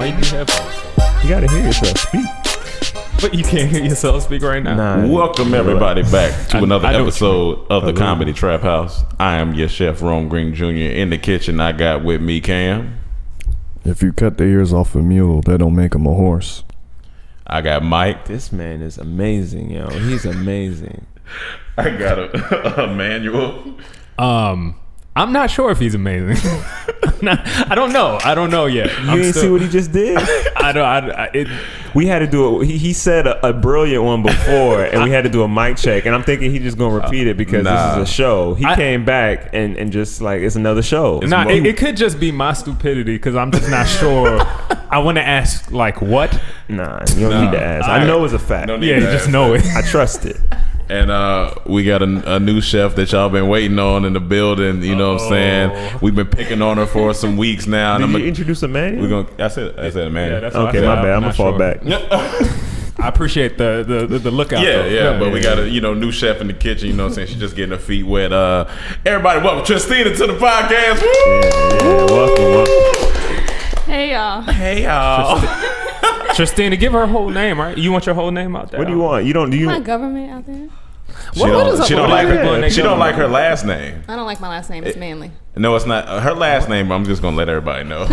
Why you need headphones? You gotta hear yourself speak. But you can't hear yourself speak right now. Nah, welcome everybody back to another episode of the Comedy Trap House. I am your chef, Rome Green Jr. In the kitchen, I got with me Cam. If you cut the ears off a mule, that don't make him a horse. I got Mike. This man is amazing, yo. He's amazing. I got a manual. I'm not sure if he's amazing. I don't know yet. You didn't see what he just did? We had to do it. He said a brilliant one before, and we had to do a mic check. And I'm thinking he's just gonna repeat it because this is a show. He came back and just like it's another show. It could just be my stupidity because I'm just not sure. I want to ask like what? Nah, you don't need to ask. I know it's a fact. Yeah, you just know it. I trust it. And we got a new chef that y'all been waiting on in the building. You know what I'm saying? We've been picking on her for some weeks now. Did you introduce a man? I said a man. Yeah, that's okay, my bad. I'm gonna fall back. I appreciate the lookout. Yeah, but we got a new chef in the kitchen. You know what I'm saying? She's just getting her feet wet. Everybody, welcome Tristina to the podcast. Woo! Yeah, welcome. Hey y'all. Tristina, give her whole name, right? You want your whole name out there? What do you want? Do you? My government out there. She don't like her last name. I don't like my last name. It's Manley. No, it's not her last name. I'm just gonna let everybody know.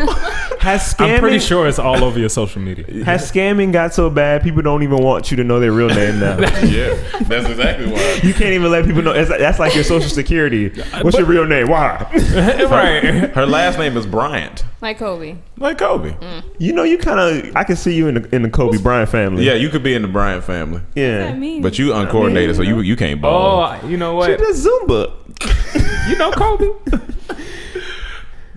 I'm pretty sure it's all over your social media. Has scamming got so bad people don't even want you to know their real name now? Yeah, that's exactly why. You can't even let people know. That's like your social security. What's your real name? Why? Right. Her last name is Bryant. Like Kobe. Like Kobe. You know, you kind of. I can see you in the Kobe Bryant family. Yeah, you could be in the Bryant family. Yeah. What does that mean? But you uncoordinated, so you can't ball. Oh, you know what? She does Zumba. You know Kobe?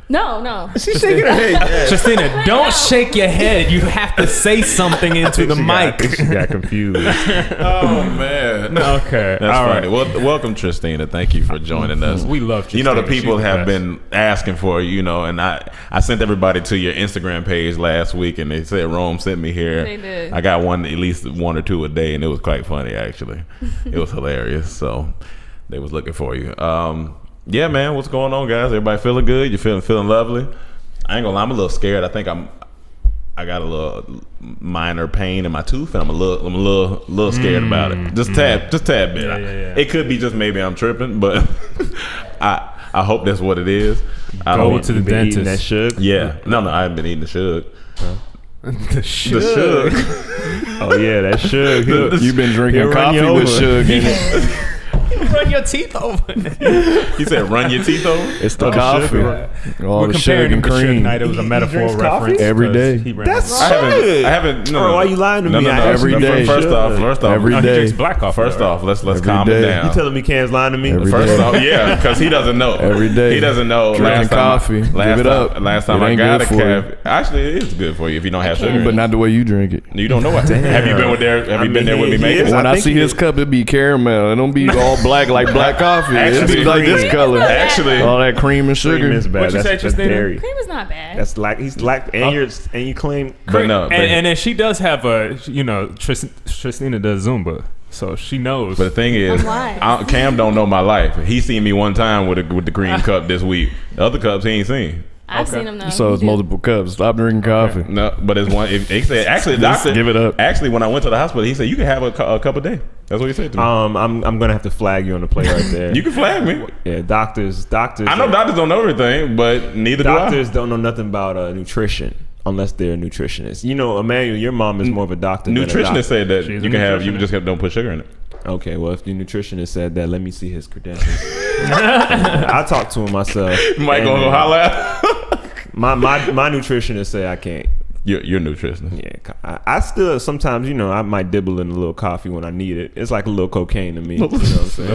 No. She's shaking her head. Tristina, don't shake your head. You have to say something into the mic. She got confused. Oh man. Okay. That's all funny. right. Well, welcome Tristina. Thank you for joining us. We love Tristina. You know, the people She's have the best. been asking for you, and I sent everybody to your Instagram page last week, and they said Rome sent me here. They did. I got at least one or two a day, and it was quite funny actually. It was hilarious. So they was looking for you. Yeah, man, what's going on, guys? Everybody feeling good? You feeling lovely? I ain't gonna lie, I'm a little scared. I think I got a little minor pain in my tooth, and I'm a little scared about it. Just tad bit. Yeah. It could be just maybe I'm tripping, but I hope that's what it is. Go to the dentist. That sugar? Yeah, no, I haven't been eating the sugar. The sugar. The sugar. Oh yeah, that sugar. You've been drinking coffee with sugar in it. Run your teeth over. He said, "Run your teeth over." It's the coffee. Sugar. All We're the comparing sugar him and to Suge cream. Knight. It was a metaphor drinks reference. coffee? Every day. He ran That's out. I haven't. No, Bro, why you lying to me? Every day. First off, Every He day. drinks black coffee. First off, let's Every calm it day. down. You telling me Cam's lying to me? Every First day. off, yeah, because he doesn't know. Every day. He doesn't know. Drinking coffee. Give it up. Last time It I ain't got good a for you. cafe. Actually, it is good for you if you don't have sugar. But not the way you drink it. You don't know what. Have you been there? Have you been there with me making it? When I think see he his is. cup, it be caramel. It don't be all black like black coffee. It Actually, be like this green. color. Actually, All that cream and sugar. Cream is bad. What you say, That's Tristina? dairy. Cream is not bad. That's like he's like, and you claim. but no. And then she does have Tristina does Zumba, so she knows. But the thing is, I'm lying. Cam don't know my life. He seen me one time with the green cup this week. The other cups he ain't seen. I've seen them though. So it's multiple cups. Stop drinking coffee. No, but it's one. He said actually, doctor, Give it up. Actually, when I went to the hospital, he said you can have a cup a day. That's what he said to me. I'm gonna have to flag you on the play right there. You can flag me. Yeah, doctors. I know doctors don't know everything, but neither Doctors do don't know nothing about nutrition unless they're a nutritionist. You know, Emmanuel, your mom is more of a doctor. I. than a doctor. Nutritionist said that She's you a can have. You nutritionist. just don't put sugar in it. Okay, well, if the nutritionist said that, let me see his credentials. I talked to him myself. Mike and, gonna go holler at. My nutritionist say I can't. You're nutritionist. Yeah, I still sometimes, I might dibble in a little coffee when I need it. It's like a little cocaine to me. You know what I'm saying?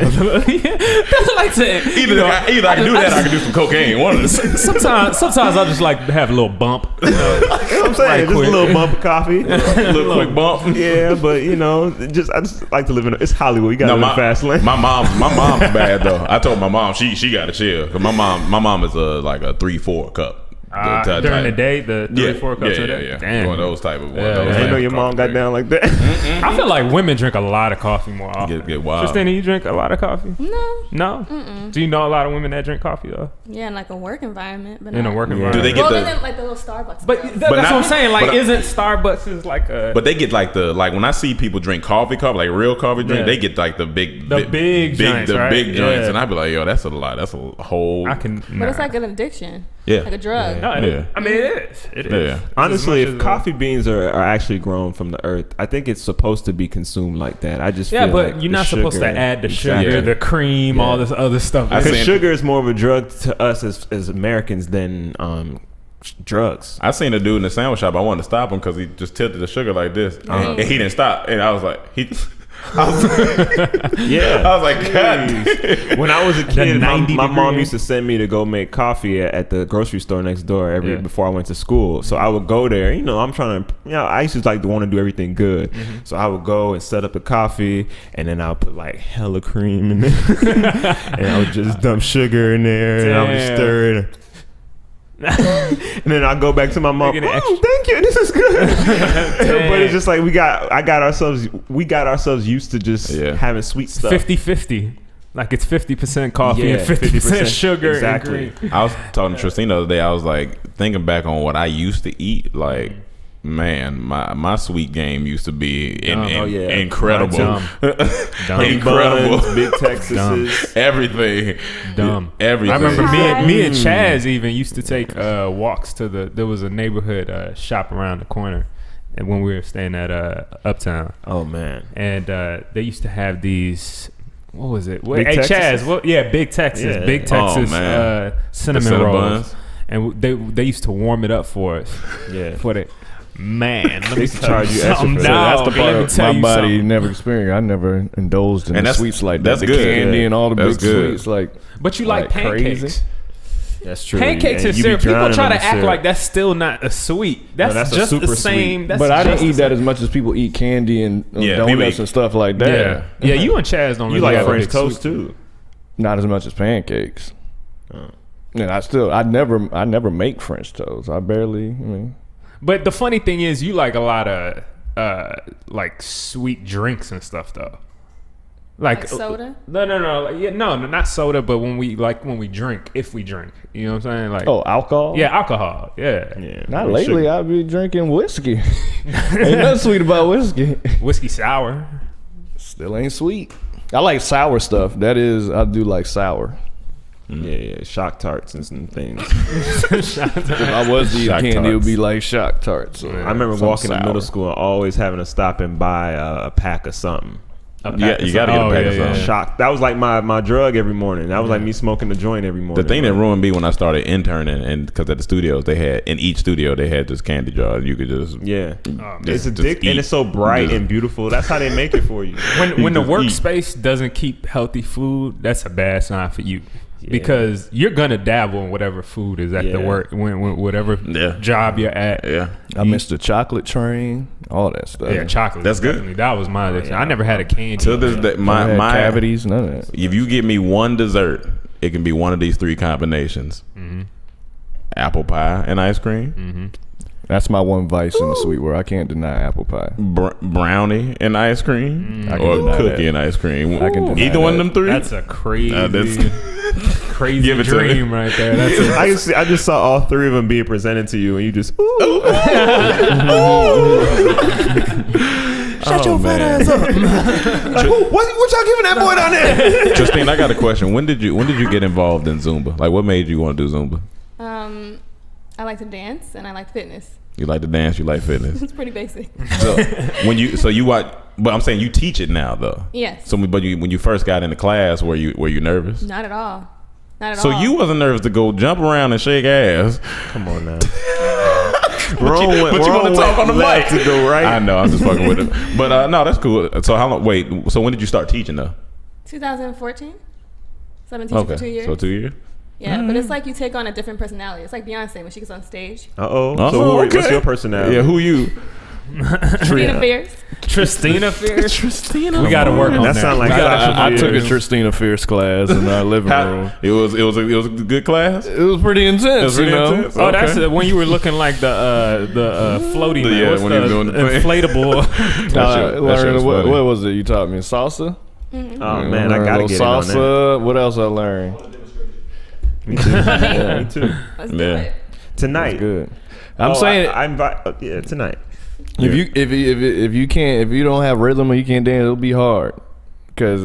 That's like saying. Either I can do that or I can do some cocaine. One of the Sometimes I just like to have a little bump. You know what I'm saying? Just quick. a little bump of coffee. little quick bump. Yeah, but I just like to live in. It's Hollywood. You gotta live fast lane. My mom's bad though. I told my mom she got to chill because my mom is like a 3-4 cup. During the day, the 3-4 cups a day. Yeah. Damn. One of those type of. Yeah. I didn't know your mom got down like that. I feel like women drink a lot of coffee more often. Get wild. Christina, you drink a lot of coffee? No. No? Do you know a lot of women that drink coffee though? Yeah, in like a work environment, but In a not- work Yeah. environment. Do they get Well, the? then like the little Starbucks. But girls. that's what not- I'm saying. Like, but- isn't Starbucks is like a But they get like when I see people drink coffee, like real coffee drink, Yeah. they get like the big joints, right? big joints, Yeah. and I be like, yo, that's a lot. That's a whole. I can. But it's like an addiction. Yeah. Like a drug. No, Yeah. I mean, it is. It is. Yeah. It's Honestly, as if much as coffee beans are actually grown from the earth, I think it's supposed to be consumed like that. I just Yeah, feel but like you're the not supposed to sugar- add the Exactly. sugar, the cream, all this other stuff. I Because seen- sugar is more of a drug to us as Americans than drugs. I seen a dude in the sandwich shop. I wanted to stop him because he just tilted the sugar like this, and he didn't stop. And I was like, Yeah. I was like, God. When I was a kid, my 90 mom degree- used to send me to go make coffee at the grocery store next door Yeah. before I went to school. So I would go there. You know, I'm trying to. I used to like to want to do everything good. So I would go and set up the coffee, and then I'll put like hella cream in there, and I would just dump sugar in there, and I would Damn. stir it. And then I go back to my mom. Making it Oh, thank you. This is good. But it's just like we got ourselves used to just Yeah. having sweet stuff. 50-50. Like it's 50% coffee Yeah, and 50% 50% sugar. exactly. And cream. I was talking to Tristina the other day. I was like thinking back on what I used to eat. Like, man, my sweet game used to be incredible. Dumb. Dumb. Incredible. Buns, big Texases. Everything. Dumb. Everything. I remember Right. me and Chaz even used to take walks to there was a neighborhood shop around the corner, and when we were staying at Uptown, Oh man. and they used to have these. What was it? Big Hey Texases? Chaz, Big Texas, Yeah. Big Texas man. cinnamon cinnamon rolls, buns. and they used to warm it up for us. Yeah. For the man, let me used to tell charge you extra something. for that. Dog, That's the let me part tell my you body something. never experienced. I never indulged in And the that's- sweets like that's that. good. The candy and all the That's big good. sweets. Like, But you like pancakes. crazy. That's true. Pancakes Yeah, and you be syrup. People drowning try in to the act syrup. like that's still not a sweet. That's, that's a just super the same. sweet. That's But I just didn't eat the that same. as much as people eat candy and Yeah, people donuts eat- and stuff like that. Yeah, yeah. You and Chaz don't You really like have a French big toast sweet- too. Not as much as pancakes. Oh. And I never make French toast. I mean, But the funny thing is, you like a lot of like sweet drinks and stuff though. Like soda? No. Like, no, not soda. But when we drink, if we drink, you know what I'm saying? Like, alcohol? yeah, alcohol. Yeah, Yeah. Not With lately. sugar. I've been drinking whiskey. Ain't nothing sweet about whiskey. whiskey sour. Still ain't sweet. I like sour stuff. I do like sour. Yeah, shock tarts and some things. If I was to eat Shock candy, it would tarts. be like shock tarts. Or I remember something walking to sour. middle school and always having to stop and buy a pack of something. You got to get a Oh, pack yeah, of something. yeah. Shock. That was like my drug every morning. That was like me smoking the joint every morning. The thing that ruined me when I started interning, and because at the studios in each studio they had this candy jar. You could just Yeah, it's just addictive eat. and it's so bright Just- and beautiful. That's how they make it for you. When the just eat. workspace doesn't keep healthy food, that's a bad sign for you. Because you're gonna dabble in whatever food is at the Yeah. work, when whatever Yeah. job you're at. yeah. I missed the chocolate train, all that stuff. Yeah, chocolate. That's good. Definitely. That was my addiction. I never had a candy. To this day, I had my cavities, none of that. if you give me one dessert, it can be one of these three combinations: apple pie and ice cream, That's my one vice in the sweet world. I can't deny apple pie. brownie and ice cream, I can or deny cookie that. and ice cream. I can deny Either one of that. them three. That's a crazy, crazy Give it to me. dream right there. That's a, I just saw all three of them being presented to you, and you just ooh. Shut your fat ass up. What y'all giving that boy down there? Justine, I got a question. When did you get involved in Zumba? Like, what made you want to do Zumba? I like to dance and I like fitness. You like to dance, you like fitness. It's pretty basic. So you watch, but I'm saying you teach it now though. Yes. So, but when you first got into class, were you nervous? Not at all. Not at So all. you wasn't nervous to go jump around and shake ass. Come on now. But you want to talk on the mic to go right. I know, I'm just fucking with it. But no, that's cool. So how long? Wait, so when did you start teaching though? 2014. So I've been teaching for 2 years. So 2 years. Yeah, but it's like you take on a different personality. It's like Beyonce when she gets on stage. So Oh, what's okay. your personality? Yeah, who you? Tristina Fierce. Tristina Fierce. Tristina. We got to work on that. That sound like I took a Tristina Fierce class in our living room. It was a good class. It was pretty intense, It was really intense? Oh, that's Okay. when you were looking like the floaty man. Yeah, What's when the you were doing the thing. inflatable? That shit was what funny. was it you taught me? Salsa? Oh man, I gotta get salsa. in on What else I learned? that. Me too. Let's do Yeah. it. Tonight. Good. I'm saying I invite. Yeah, tonight. if you can't, if you don't have rhythm or you can't dance, it'll be hard. Because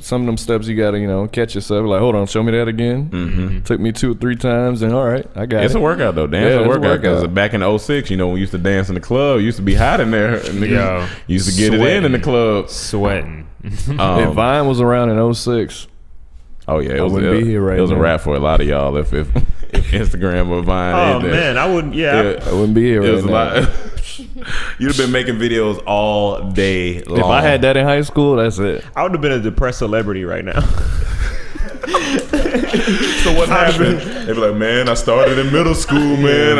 some of them steps you gotta catch yourself. Like, hold on, show me that again. Mm-hmm. Took me 2 or 3 times, and all right, I got It's it. a workout though. Dance Yeah, is a it's a workout because workout. back in '06, when we used to dance in the club, it used to be hot in there. And niggas Yo, used to get it in the club. Sweating. If Vine was around in 06, Oh yeah, I wouldn't be here right It was a now. wrap for a lot of y'all if Instagram or Vine. Oh ain't there. man, I wouldn't. Yeah. I wouldn't be here It right was a now. lot. You'd have been making videos all day long. If I had that in high school, that's it. I would have been a depressed celebrity right now. So what happened? They'd be like, man, I started in middle school, man.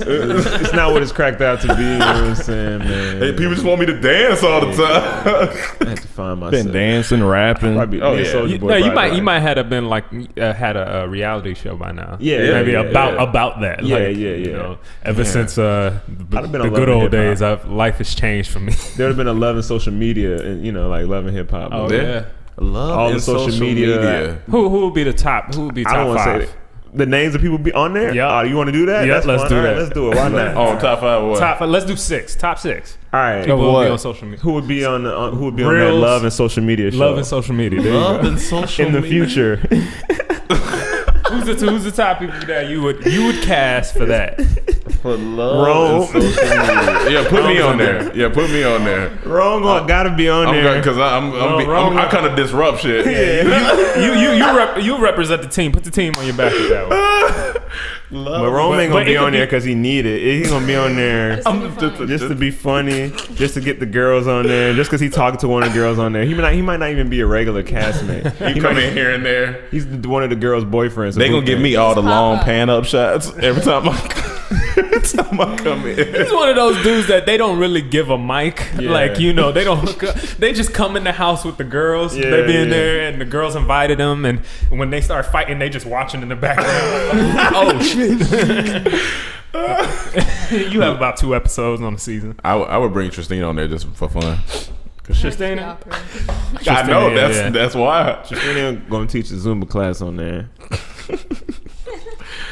It's not what it's cracked out to be. You know what I'm saying, man? Hey, people just want me to dance all the time. I have to find myself. Been dancing, rapping. Probably, Oh, me and yeah. Soulja You, Boy no, you probably might right. you might have been like had a reality show by now. Yeah, maybe yeah, about that. Yeah, like, yeah. You know, ever since the been a good Love and old Hip-Hop. days, life has changed for me. There would have been a love in social media, and like love and hip hop. Oh, Yeah. yeah. Love All and the social media. Who would be the top? Who would be I don't top want to say five? the names of people be on there. Yeah. You want to do that? Yeah, That's let's fun. do All right, that. let's do it. Why not? Oh, top 5 what? Top. Let's do 6. Top 6. All right. People what? will be on social media. Who would be on who would be on that Reels. love and social media show? Love and social media. There you Love go. and social in the media. future. Who's the top people that you would cast for that? For love Rome. and social media. Yeah, put me Rome's on on there. Yeah, put me on there. Wrong one gotta be on there. Because Wrong. I kind of disrupt shit. You represent the team. Put the team on your back with that one. But Rome ain't but gonna it be could on be- there because he need it. He's gonna be on there Just to be funny. just to be funny, just to get the girls on there, just because he talking to one of the girls on there. He might not even be a regular castmate. He come in here and there. He's one of the girls' boyfriends. They gonna give me all the Just long pop up. pan up shots every time I come in. He's one of those dudes that they don't really give a mic. Yeah. Like, they don't hook up. They just come in the house with the girls. Yeah, they be in yeah. there, and the girls invited them. And when they start fighting, they just watching in the background. Oh, shit. You have about 2 episodes on the season. I would bring Tristina on there just for fun. Tristina? I know yeah. that's why. They're gonna teach a Zumba class on there.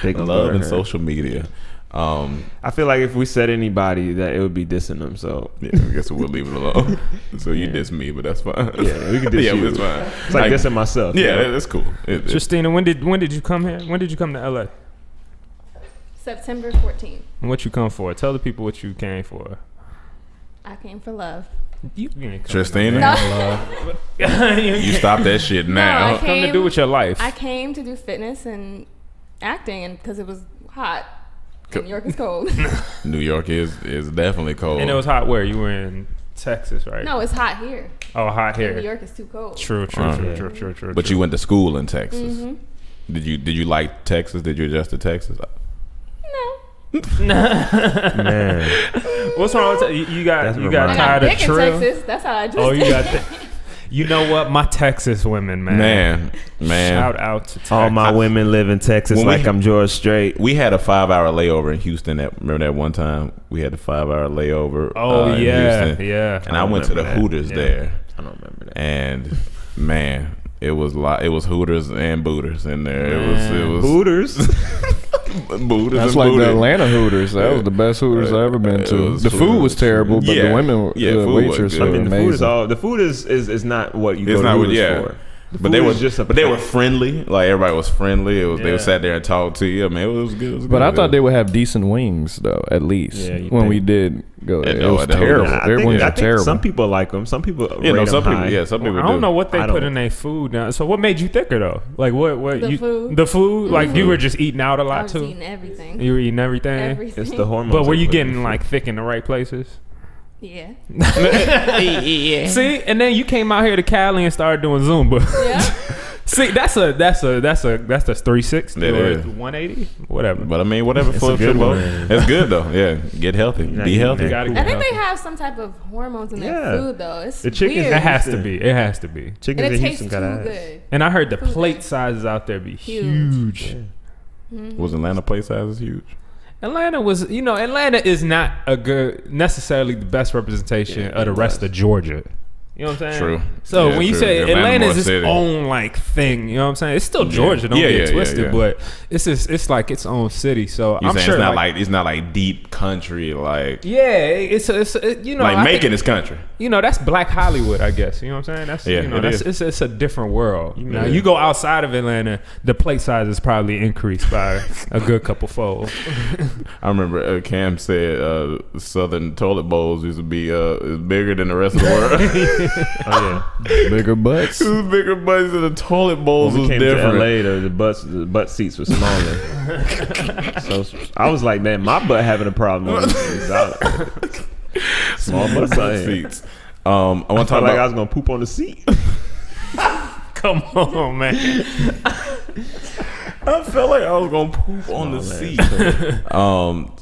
They can Love learn and her. social media. I feel like if we said anybody, that it would be dissing them. So Yeah, I guess we'll leave it alone. So you diss me, but that's fine. yeah, we can diss Yeah, you. but it's fine. It's like dissing myself. you Yeah, know? that's cool. Tristina, when did you come here? When did you come to LA? September 14th. And what you come for? Tell the people what you came for. I came for love. You ain't come Tristina, No. you stop that shit now. No, Come to do with your life. I came to do fitness and acting, and because it was hot. And New York is cold. New York is definitely cold. And it was hot where? You were in Texas, right? No, it's hot here. Oh, hot here. New York is too cold. True. But you went to school in Texas. Mm-hmm. Did you like Texas? Did you adjust to Texas? No. Man, What's wrong with you? Got That's you got I tired got of dick in trill? Texas. That's how I just. Oh, you got. You know what? My Texas women, man. Man. Shout out to Texas. all my women live in Texas When like we- I'm George Strait. We had a 5-hour layover in Houston. Remember that one time we had a 5-hour layover. Oh in yeah, Houston. yeah. And I went to the remember that. Hooters Yeah. there, I don't remember that. and man, it was Hooters and Booters in there. It was Hooters. Booters That's and like the Booters. Atlanta Hooters. That was the best Hooters I ever been It to. was The food was Hooters. terrible, but Yeah. the women, Yeah, the food was waitress good. were I mean, amazing. the food is not what you It's go not to what, Hooters yeah. for. But they food were is just a but they were place. friendly. Like everybody was friendly. They Yeah. were sat there and talked to you. I mean, it was good. It was But good. I thought they would have decent wings, though, at least. Yeah, you when think. we did go there. Yeah, It was at the terrible. Hooters. Their wings I are think terrible. some people like them. Some people Yeah, no, rate some them people. high. Yeah, some people I don't do. know what they I put don't. in their food now. So what made you thicker though? Like what? The you, food. The food. Like you were just eating out a I lot was too. eating everything. You were eating everything. Everything. It's the hormones. But were they you put in getting the like thick in the right places? Yeah. See, and then you came out here to Cali and started doing Zumba. Yeah. See, that's 360 It or is. 180, whatever. But I mean, whatever It's a floats your good boat. one. It's good though. Yeah, get healthy, Yeah, be you healthy. gotta I get think healthy. they have some type of hormones in their Yeah. food though. It's The chickens weird. It has to be. It has to be. Chickens And in it tastes Houston too got ass. good. And I heard the Food. plate sizes out there be Huge. huge. Was Atlanta play sizes huge? Atlanta is not necessarily the best representation of the rest of Georgia. You know what I'm saying? True. So Yeah, when you true. say Atlanta Atlanta more is its city. own like thing, you know what I'm saying? It's still Georgia, don't Yeah, get yeah, twisted, yeah. but it's like its own city. So You I'm saying sure it's not like deep country like it's you know, like I Macon think, is country. you know, that's Black Hollywood, I guess. You know what I'm saying? That's Yeah, you know, it that's is. it's a different world. Now Yeah. you go outside of Atlanta, the plate size is probably increased by a good couple fold. I remember Cam said Southern toilet bowls used to be bigger than the rest of the world. Oh yeah. Bigger butts. It was bigger butts than the toilet bowls When we was came different. to LA, the butt seats were smaller. So I was like, man, my butt having a problem. Small butt seats. I want to I talk felt like I about. was gonna poop on the seat. Come on, man. I felt like I was gonna poop on the seat.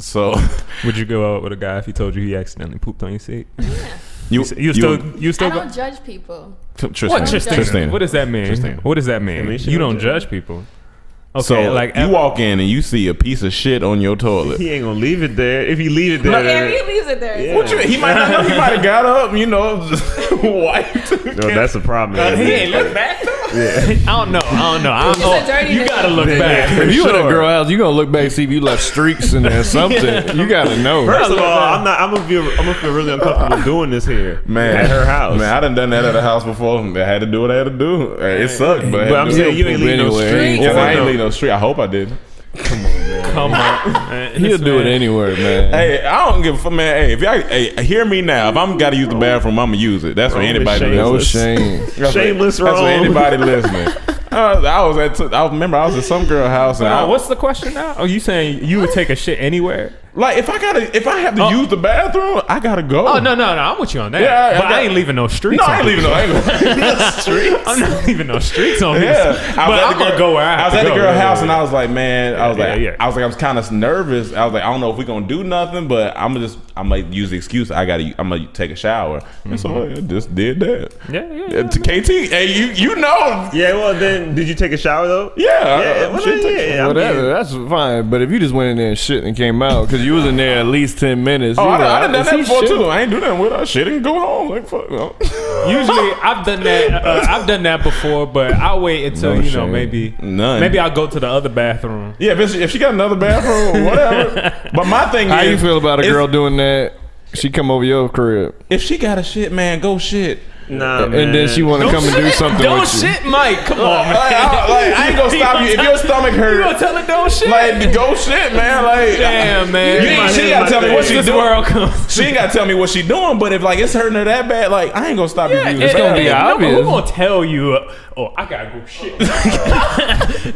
So Would you go out with a guy if he told you he accidentally pooped on your seat? you You still I go? don't judge people. Tristan, What, Tristan? Tristan? What does that mean? Tristan. What does that mean? I mean, she You don't don't judge people. Okay, So like you walk in and you see a piece of shit on your toilet. He ain't gonna leave it there. If he leave it there, Yeah, he leaves it there. Yeah. What you? He might not know. He might have got up, just wiped. no, that's a problem. he ain't look back though. Yeah. I don't know. It's a dirty You nigga. gotta look back. If you in a Sure. girl house, you gonna look back and see if you left streaks in there or something. You gotta know. First of all, I'm gonna feel really uncomfortable doing this here, Man, at her house. Man, I done that at a house before. I had to do what I had to do. It sucked, but, I had But I'm to do saying it. you ain't leaving no anyway. street. Yeah, I ain't leave no street. I hope I did. Come on, man. He'll This do it man- anywhere, man. Hey, I don't give a fuck, man. Hey, if y'all hear me now, if I'm gotta use the bathroom, I'm gonna use it. That's for Wrong with anybody shame. No listening. shame. That's Shameless That's for wrong. anybody listening. I remember I was at some girl house and I, What's the question now? Oh, you saying you would take a shit anywhere? like if I have to use the bathroom, I gotta go. Oh no, I'm with you on that. Yeah, but I ain't leaving no streets. No, I on ain't leaving me. no. I ain't leaving streets. I'm not leaving no streets on me. Yeah, But I'm gonna go where I have was to at the go. girl Yeah, house yeah, and I was like, man, I was kind of nervous. I was like, I don't know if we gonna do nothing, but I'm gonna use the excuse. I'm gonna take a shower, and so I just did that. Yeah. To KT, hey, you know, Yeah, well then, did you take a shower though? yeah, well, shit takes- yeah. I Whatever, mean, that's fine. But if you just went in there and shit and came out, because you was in there at least 10 minutes. Oh, you I like, done done is that he before shitting? too. I ain't do nothing with her. Shit and go home. Like fuck. No. Usually I've done that. I've done that before, but I'll wait until No you know shame. maybe None. maybe I'll go to the other bathroom. Yeah, if she got another bathroom, whatever. But my thing How is, you feel about a if- girl doing that? She come over your crib, If she got a shit, man, go shit. nah, and then she want to come and do something Don't with you. shit, Mike. Come on, man. I ain't gonna stop you if your stomach You gonna hurt. tell her don't shit? Like go shit, man. Like Damn, man. You ain't- she gotta tell me what she this doing. world comes. She ain't gotta tell me what she doing, but if like it's hurting her that bad, like I ain't gonna stop you. from using It's the gonna be bathroom. obvious. obvious. Who gonna tell you? I gotta go shit.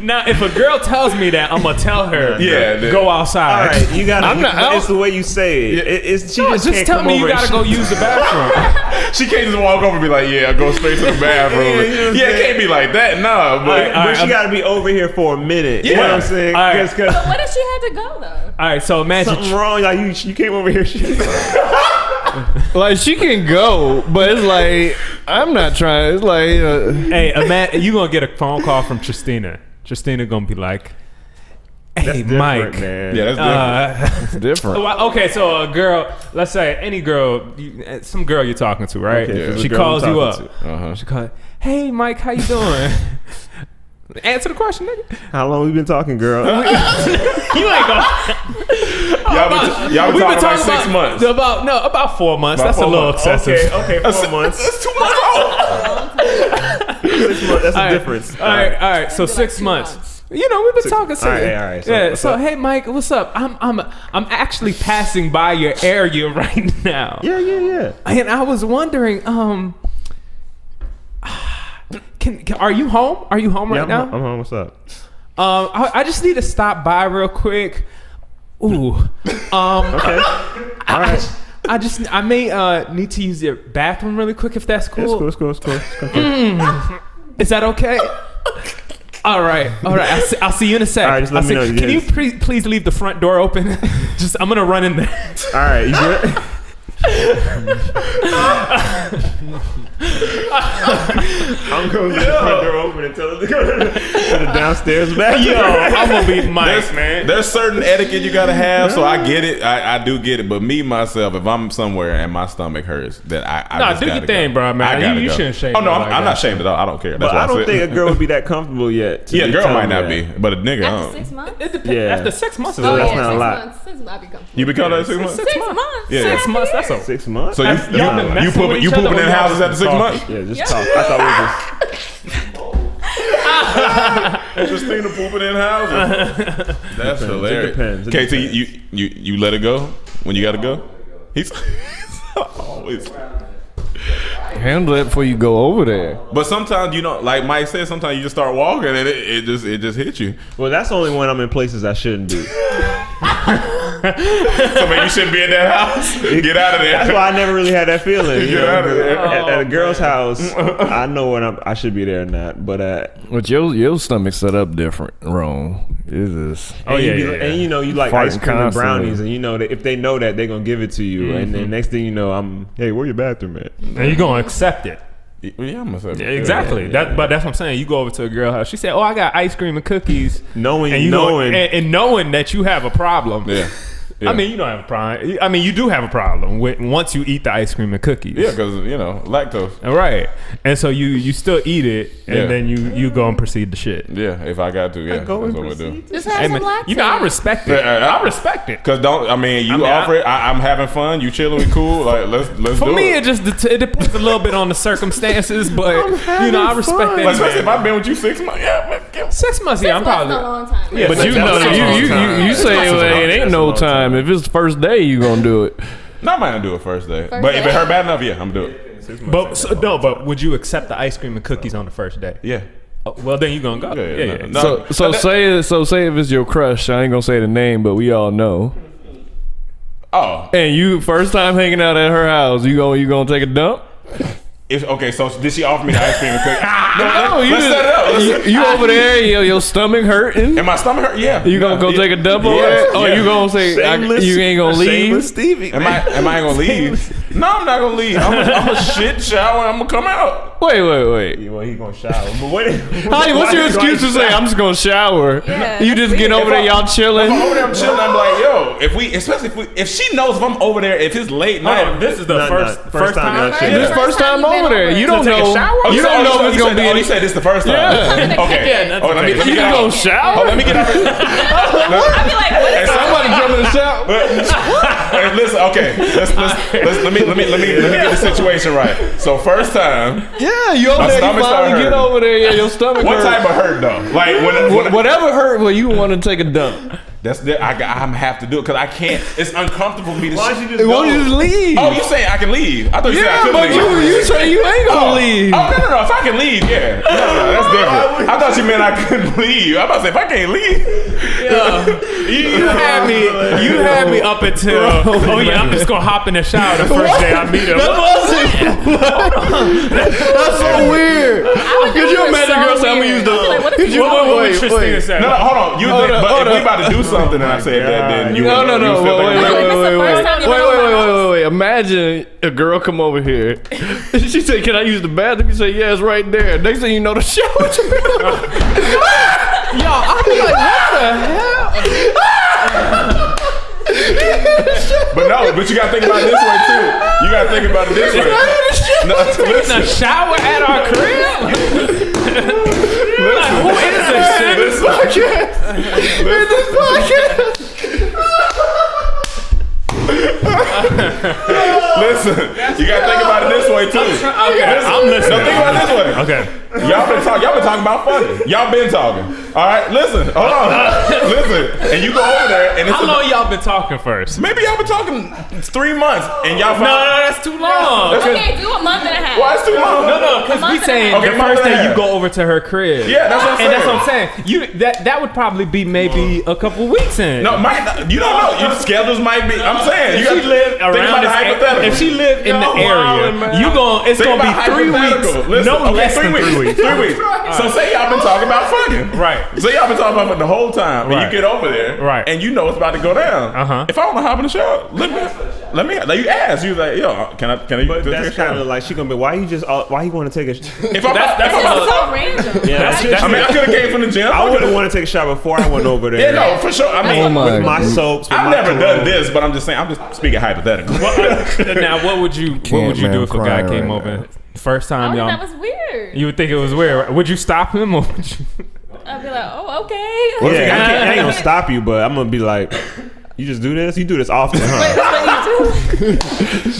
Now, if a girl tells me that, I'm gonna tell her. Yeah, dude. go all outside. right, you gotta. I'm not- It's the way you say it. It's she No, just just can't tell come me you over and gotta go use the bathroom. She can't just walk over and be like, "Yeah, go straight to the bathroom." Yeah, you know what I'm Yeah, it saying? can't be like that. Nah, but All right, she gotta be over here for a minute. You Yeah. know what I'm saying? All right. Cause But what if she had to go though? All right, so imagine. something wrong. Like you came over here. Like she can go, but it's like I'm not trying. It's like Hey, you gonna get a phone call from Tristina. Tristina gonna be like, "Hey, Mike." man. yeah, that's different. it's different. Well, okay, so a girl, let's say any girl, some girl you're talking to, right? Okay, Yeah. so the She girl calls I'm you up. talking to. Uh-huh. She calls, "Hey, Mike, how you doing?" Answer the question, nigga. How long we been talking, girl? You ain't gonna. Y'all been We've talking like 6 months. About 4 months. About That's a 4 little months. excessive. Okay, 4 months. That's 2 months old. 6 months. That's All a right. difference. All right. So Maybe like 6 2 months. months. You know, we've been talking. all right. So Yeah. what's So up? hey, Mike, what's up? I'm actually passing by your area right now. Yeah. And I was wondering, are you home? Are you home right now? I'm home. What's up? I just need to stop by real quick. Ooh. Okay. All right. I may need to use your bathroom really quick if that's cool. It's cool. Is that okay? All right. I'll see you in a sec. All right, just let me know. Can you please leave the front door open? I'm gonna run in there. All right, you good? I'm going to leave the front door open and tell her to go to the downstairs back. Yo, I'm gonna be Mike, man. There's certain etiquette you gotta have, so I get it. I do get it. But me myself, if I'm somewhere and my stomach hurts, then I just do your gotta thing, go. bro, man. You shouldn't shame. Oh no, me I'm not shamed at all. I don't care. That's But why I don't said. think a girl would be that comfortable yet. Yeah, a girl might not be, but a nigga. After 6 months? It depends. Yeah. After 6 months, So that's not a 6 lot. months. 6 months, I become. You become that 6 months. 6 months. Yeah. 6 months. That's a 6 months. So Y'all been messing with you each other pooping or in y'all houses after 6 talking? months? Yeah, just talk. I thought Christina pooping in houses. That's hilarious. depends. It KT, you let it go when you got to go. He's always. Handle it before you go over there. But sometimes like Mike said, sometimes you just start walking and it just hits you. well, that's only when I'm in places I shouldn't be. So maybe you shouldn't be in that house. Get out of there. That's why I never really had that feeling. Get out of there. At a girl's house, I know when I should be there or not. But But your stomach set up different, wrong. It is. and you like Fighting ice cream and constantly. brownies, and you know that if they know that, they're gonna give it to you. And then next thing you know, hey, where your bathroom at? And you're gonna accept it. Yeah, I'm gonna say Exactly. But that's what I'm saying. You go over to a girl house. She said, "Oh, I got ice cream and cookies." Knowing and knowing that you have a problem. Yeah. I mean, you don't have a problem. I mean, you do have a problem once you eat the ice cream and cookies. Yeah, because lactose. Right. And so you still eat it, and Yeah. then you go and proceed to shit. Yeah, if I got to, yeah, that's what we do. Just have Hey, some man, lactose. I respect it. I respect it. Cause you offer it. I'm having fun. You chilling, we cool. Like let's For do me, it. it depends a little bit on the circumstances, but I respect that. Like, especially if I've been with you 6 months. Yeah, man, 6 months, yeah, I'm probably. That's a long time. Yeah, But That's you a know, long time. you say That's a long- it ain't that's a no long time. If it's the first day, you gonna do it. No, I might not do it first day. First But if day. it hurt bad enough, yeah, I'm gonna do it. But would you accept the ice cream and cookies on the first day? Yeah. Oh, well, then you gonna go. Yeah. No. Say if it's your crush. I ain't gonna say the name, but we all know. Oh, And you first time hanging out at her house, you gonna take a dump? okay. So did she offer me the ice cream and cookies? No, you let's set it up. You over there, your stomach hurting. And my stomach hurt. Yeah. You gonna go take a dump over Yes, there? Oh, yeah. you gonna say you ain't gonna leave? Shameless Stevie. Am I gonna leave? No, I'm not gonna leave. I'm gonna shit, shower, and I'm gonna come out. Wait. Well, he gonna shower. But what? Honey, what's your excuse to say I'm just gonna shower? Yeah, You just that's get weird. over there, y'all If chilling. I'm over there, I'm chilling. I'm like, yo, if she knows if I'm over there, if it's late night, This is the first time. that shit. This first time you've been over there. over You there. don't To take a know. shower? You don't know if it's gonna be You any. said this the first time. Yeah. Okay. Yeah, Oh, let me You get can out. go shower. Oh, let me get out. I'd be like, what is Somebody jump in the shower. Hey, listen, okay. Let me get the situation right. So first time, Yeah, you over My there. You stomach started finally get hurting. over there. Yeah, your stomach what hurt. type of hurt though? Like when Whatever hurt where you want to take a dump. that's I'm have to do it because I can't. It's uncomfortable for me to. Why don't you just Why don't you just leave? Oh, you saying I can leave? I thought you said I Yeah, could but leave. you say you ain't gonna leave. Oh, no. If I can leave, yeah. No, that's different. I thought you meant I couldn't leave. I'm about to say, if I can't leave. You had me up until I'm just gonna hop in the shower the first day I meet him. That's so weird. Could you imagine a girl say, I'm gonna use the. Like, what if Could you What would wait? Christina say? No, hold on. But if we about to do something and I said that, then you No. you feel like- Wait. Imagine a girl come over here. She said, "Can I use the bathroom?" You say, "Yeah, it's right there." Next thing you know, the shower. Yo, I'll be like, But you gotta think about it this way too. You gotta think about it this way. No, In listen. the shower at our crib? Like, who is this shit? Listen, you gotta think about it this way too. Okay, I'm listening. No, think about it this way. Okay. Y'all been talking about funny. Y'all been talking. All right, listen, hold on, listen, and you go over there, and it's How long y'all been talking first? maybe y'all been talking 3 months, and y'all No, found that's too long. Okay, do a month and a half. why it's too long. No, because we saying Okay, the month first and a day you half. go over to her crib. Yeah, that's what I'm saying. And that's what I'm saying. That would probably be maybe a couple weeks in. No, you don't know. Your schedules might be. I'm saying you If she live think around about the this, hypothetical. if she live in the area, it's Think gonna be about 3 weeks, hypothetical. Listen, no okay, less than 3 weeks. 3 weeks. So say y'all been talking about fucking. Right. So y'all been talking about fucking the whole time. And Right. you get over there. Right. And you know it's about to go down. Uh-huh. If I want to hop in the shower, let me. Like you ask, you like, yo, can I? But take that's a shower? kind of like she gonna be. Why you want to take a? If I'm That's So random. Yeah, I mean, I could have came from the gym. I would have wanted to take a shower before I went over there. Yeah, no, for sure. I mean, Oh my with my God. soaps. With I've my never cologne. done this, but I'm just saying. I'm just speaking hypothetically. Now, what would you do if a guy crying came right over now. first time, Oh, y'all? that was weird. You would think it was weird. Would you stop him or would you? I'd be like, oh, okay. Yeah, I ain't gonna stop you, but I'm gonna be like, you just do this. You do this often, huh? What you do?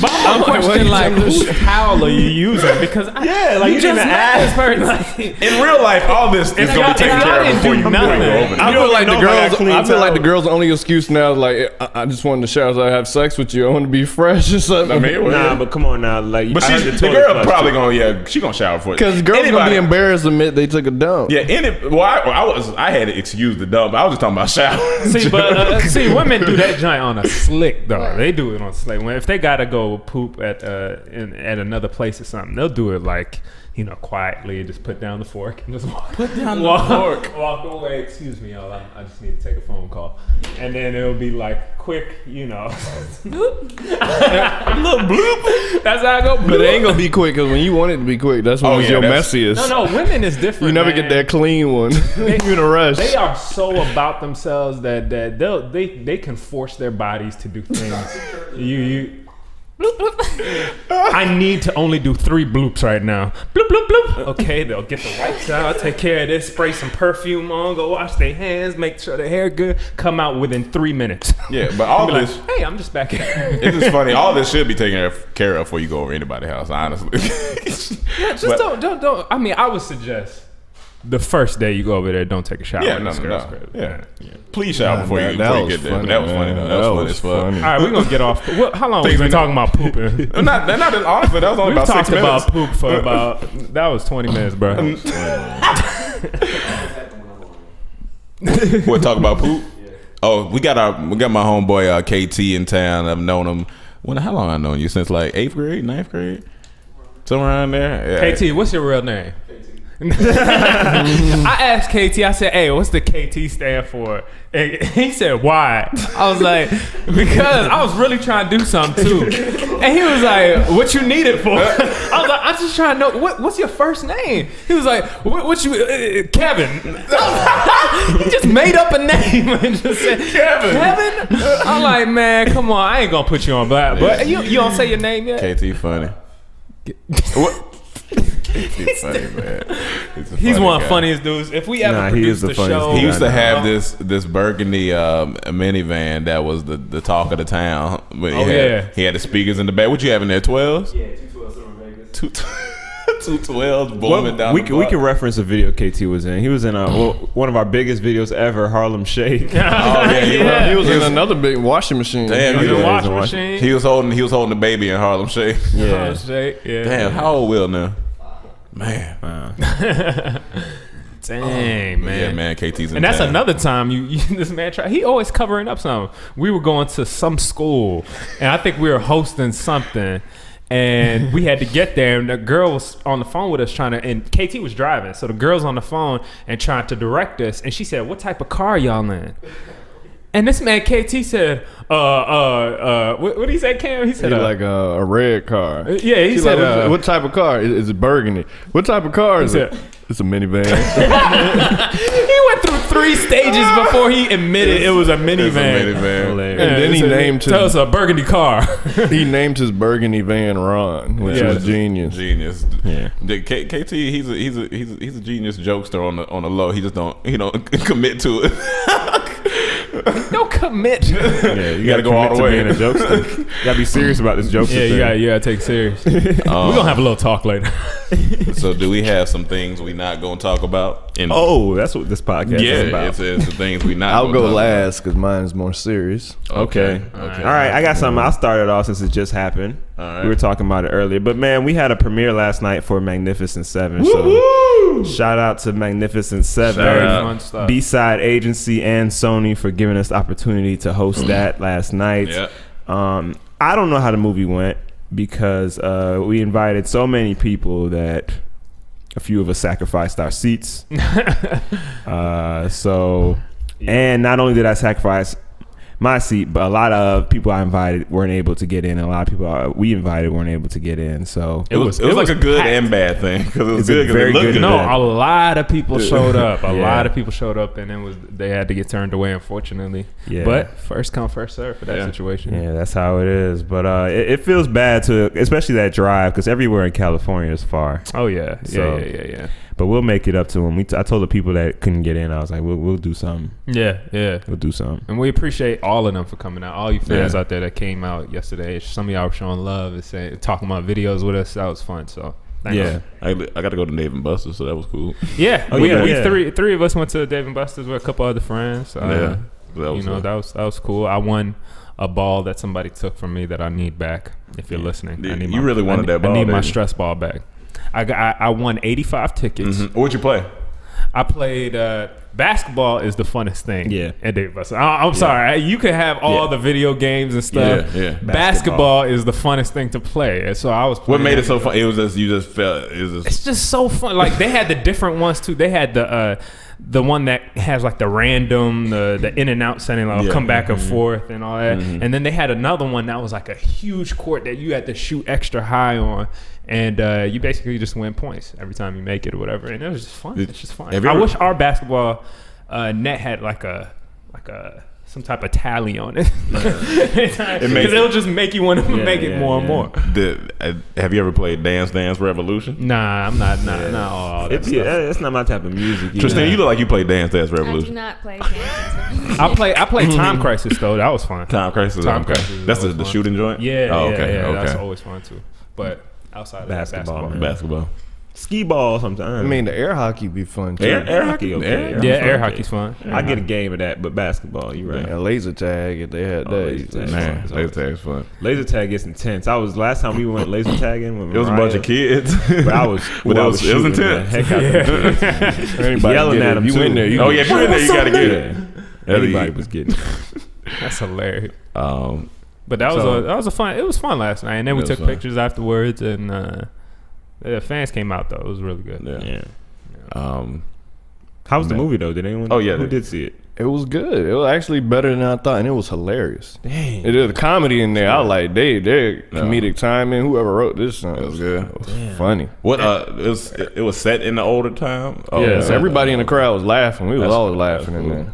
But I'm questioning like, whose towel are you using? Because like you just met this person. Like, In real life, all this is y'all- gonna be taken if y'all care of didn't before do you nothing, go over there. I feel like the know if I got girls. clean I feel like the towels. girls' only excuse now is like, I just wanted to shower, so I have sex with you. I want to be fresh or something. I mean, Nah, but come on now, like, But I heard the toilet girl flush probably too. gonna she gonna shower for you. because girls gonna be embarrassed to admit they took a dump. Yeah, I had to excuse the dump. I was just talking about shower. see, but women do that joint on a slick though. They do it on slick. If they gotta go poop at another place or something, they'll do it like, you know, quietly. Just put down the fork and just walk away. Excuse me, y'all. I just need to take a phone call, and then it'll be like quick, you know, little bloop. That's how I go. But it ain't gonna be quick because when you want it to be quick, that's when Oh, it's yeah, your that's- messiest. No, women is different. You never man. get that clean one. You in a rush. They are so about themselves that they can force their bodies to do things. You. Bloop, bloop. I need to only do 3 bloops right now. Bloop, bloop, bloop. Okay, they'll get the wipes out, take care of this, spray some perfume on, go wash their hands, make sure their hair good, come out within 3 minutes. Yeah, but all Be like, this, hey, I'm just back here. it's just funny. All this should be taken care of before you go over anybody's house. Honestly, Just But- don't. I mean, I would suggest the first day you go over there, don't take a shower. Yeah, in no, this no, girl's no. crib. Yeah. Please shower before you that was get there. funny, But that was funny man. though. That was funny as fuck. All right, we're gonna get off. How long we been talking about pooping? Not honestly. That was only We've about 6 talked minutes. about poop for that was 20 minutes, bro. We'll talk about poop. Oh, we got my homeboy KT in town. I've known him. How long I known you? Since like 8th grade, 9th grade, somewhere around there. Yeah. KT, what's your real name? I asked KT, I said, hey, what's the KT stand for? And he said, why? I was like, because I was really trying to do something too. And he was like, what you need it for? I was like, I'm just trying to know, what's your first name? He was like, what you, Kevin. He just made up a name and just said, Kevin? I'm like, man, come on, I ain't gonna put you on black. But you don't say your name yet? KT funny. What? He's funny, man. He's one of the guy. funniest dudes. If we ever Nah, he produce is the the funniest show, He used to have this burgundy minivan that was the talk of the town. But he had the speakers in the back. What you have in there? 12s? Yeah, 212s in Vegas. 212s booming down. We can reference a video KT was in. He was in one of our biggest videos ever, Harlem Shake. He was in another big washing machine. Damn, He was in yeah, a washing machine. He was holding the baby in Harlem Shake. Yeah. Yeah. Damn, how old Will now? Man. Dang, man. Yeah, man, KT's in And that's town. another time this man tried. He always covering up something. We were going to some school, and I think we were hosting something, and we had to get there. And the girl was on the phone with us and KT was driving, so the girl's on the phone and trying to direct us. And she said, "What type of car y'all in?" And this man KT said, what did he say, Cam? He said, Like a red car. yeah, he She's said, like, what type of car? Is it burgundy? What type of car is it? said- It's a minivan. he went through 3 stages before he admitted it was a minivan. minivan. And then he named Tell us his a burgundy car. he named his burgundy van Ron, which Yeah. was genius. Genius. Yeah. KT, he's a genius jokester on the low. He just don't commit to it. Don't commit. Yeah, you gotta go all the way. Being a jokester. You gotta be serious about this jokester Yeah, thing. you gotta take it serious. We're gonna have a little talk later. So do we have some things we not gonna talk about? Oh, that's what this podcast is about. it's the things we not. I'll gonna go talk last because mine is more serious. about. Okay. All right, I got something. I'll start it off since it just happened. All right. We were talking about it earlier, but man, we had a premiere last night for Magnificent Seven. So shout out to Magnificent Seven, Shout out. Fun stuff. B-Side Agency, and Sony for giving us the opportunity to host that last night. Yeah. I don't know how the movie went because we invited so many people that a few of us sacrificed our seats. And not only did I sacrifice my seat, but a lot of people I invited weren't able to get in. And a lot of people we invited weren't able to get in. So it was like a good and bad thing because it was good. Very good. No, a lot of people showed up. A lot of people showed up, and they had to get turned away, unfortunately. Yeah. But first come, first serve for that situation. Yeah, that's how it is. But it feels bad especially that drive, because everywhere in California is far. Oh yeah, yeah. But we'll make it up to them. I told the people that couldn't get in, I was like, we'll do something. Yeah. We'll do something. And we appreciate all of them for coming out. All you fans out there that came out yesterday. Some of y'all were showing love and talking about videos with us. That was fun. So thanks. Yeah, I got to go to Dave & Buster's, so that was cool. Yeah, three of us went to Dave & Buster's with a couple other friends. That was cool. I won a ball that somebody took from me that I need back. If you're listening, you really wanted that ball. I need my stress ball back. I won 85 tickets. Mm-hmm. What'd you play? I played basketball. Is the funnest thing. Yeah. At Dave & Buster's. I'm sorry. You could have all the video games and stuff. Yeah. Basketball is the funnest thing to play. And so I was playing. What made it so fun? It was just you just felt it's just so fun. Like they had the different ones too. They had the one that has like the random, the in and out setting, like come back and forth and all that. Mm-hmm. And then they had another one that was like a huge court that you had to shoot extra high on. And you basically just win points every time you make it or whatever. And it was just fun. It's just fun. I wish our basketball net had like some type of tally on it. Because it'll just make you want to make it more and more. Have you ever played Dance Dance Revolution? Nah, I'm not all that stuff. That's not my type of music. Tristan, you look like you play Dance Dance Revolution. I do not play Dance Dance Revolution. I played Time Crisis though. That was fun. Time Crisis. That's the shooting joint? Yeah. Okay. That's always fun too. But outside of basketball. Skee ball sometimes. I mean, the air hockey be fun too. Air hockey, okay. Air hockey's fun. I get a game of that, but basketball, you're right. Yeah, laser tag, if they had that. Laser tag's fun. Laser tag gets intense. Last time we went laser tagging with it was a bunch of kids. But I was intense. Heck out of yelling at them. You in there? If you're in there, you gotta get it. Everybody was getting it. That's hilarious. But that was a fun. It was fun last night, and then we took pictures afterwards, and the fans came out though. It was really good. Yeah. How was the movie though? Did anyone? Oh yeah, who did see it? It was good. It was actually better than I thought, and it was hilarious. Dang. It is a comedy in there. I was like, their comedic timing. Whoever wrote this song, it was good. It was funny. What? It was set in the older time. Oh, yeah. So everybody in the crowd was laughing. We was always laughing in there.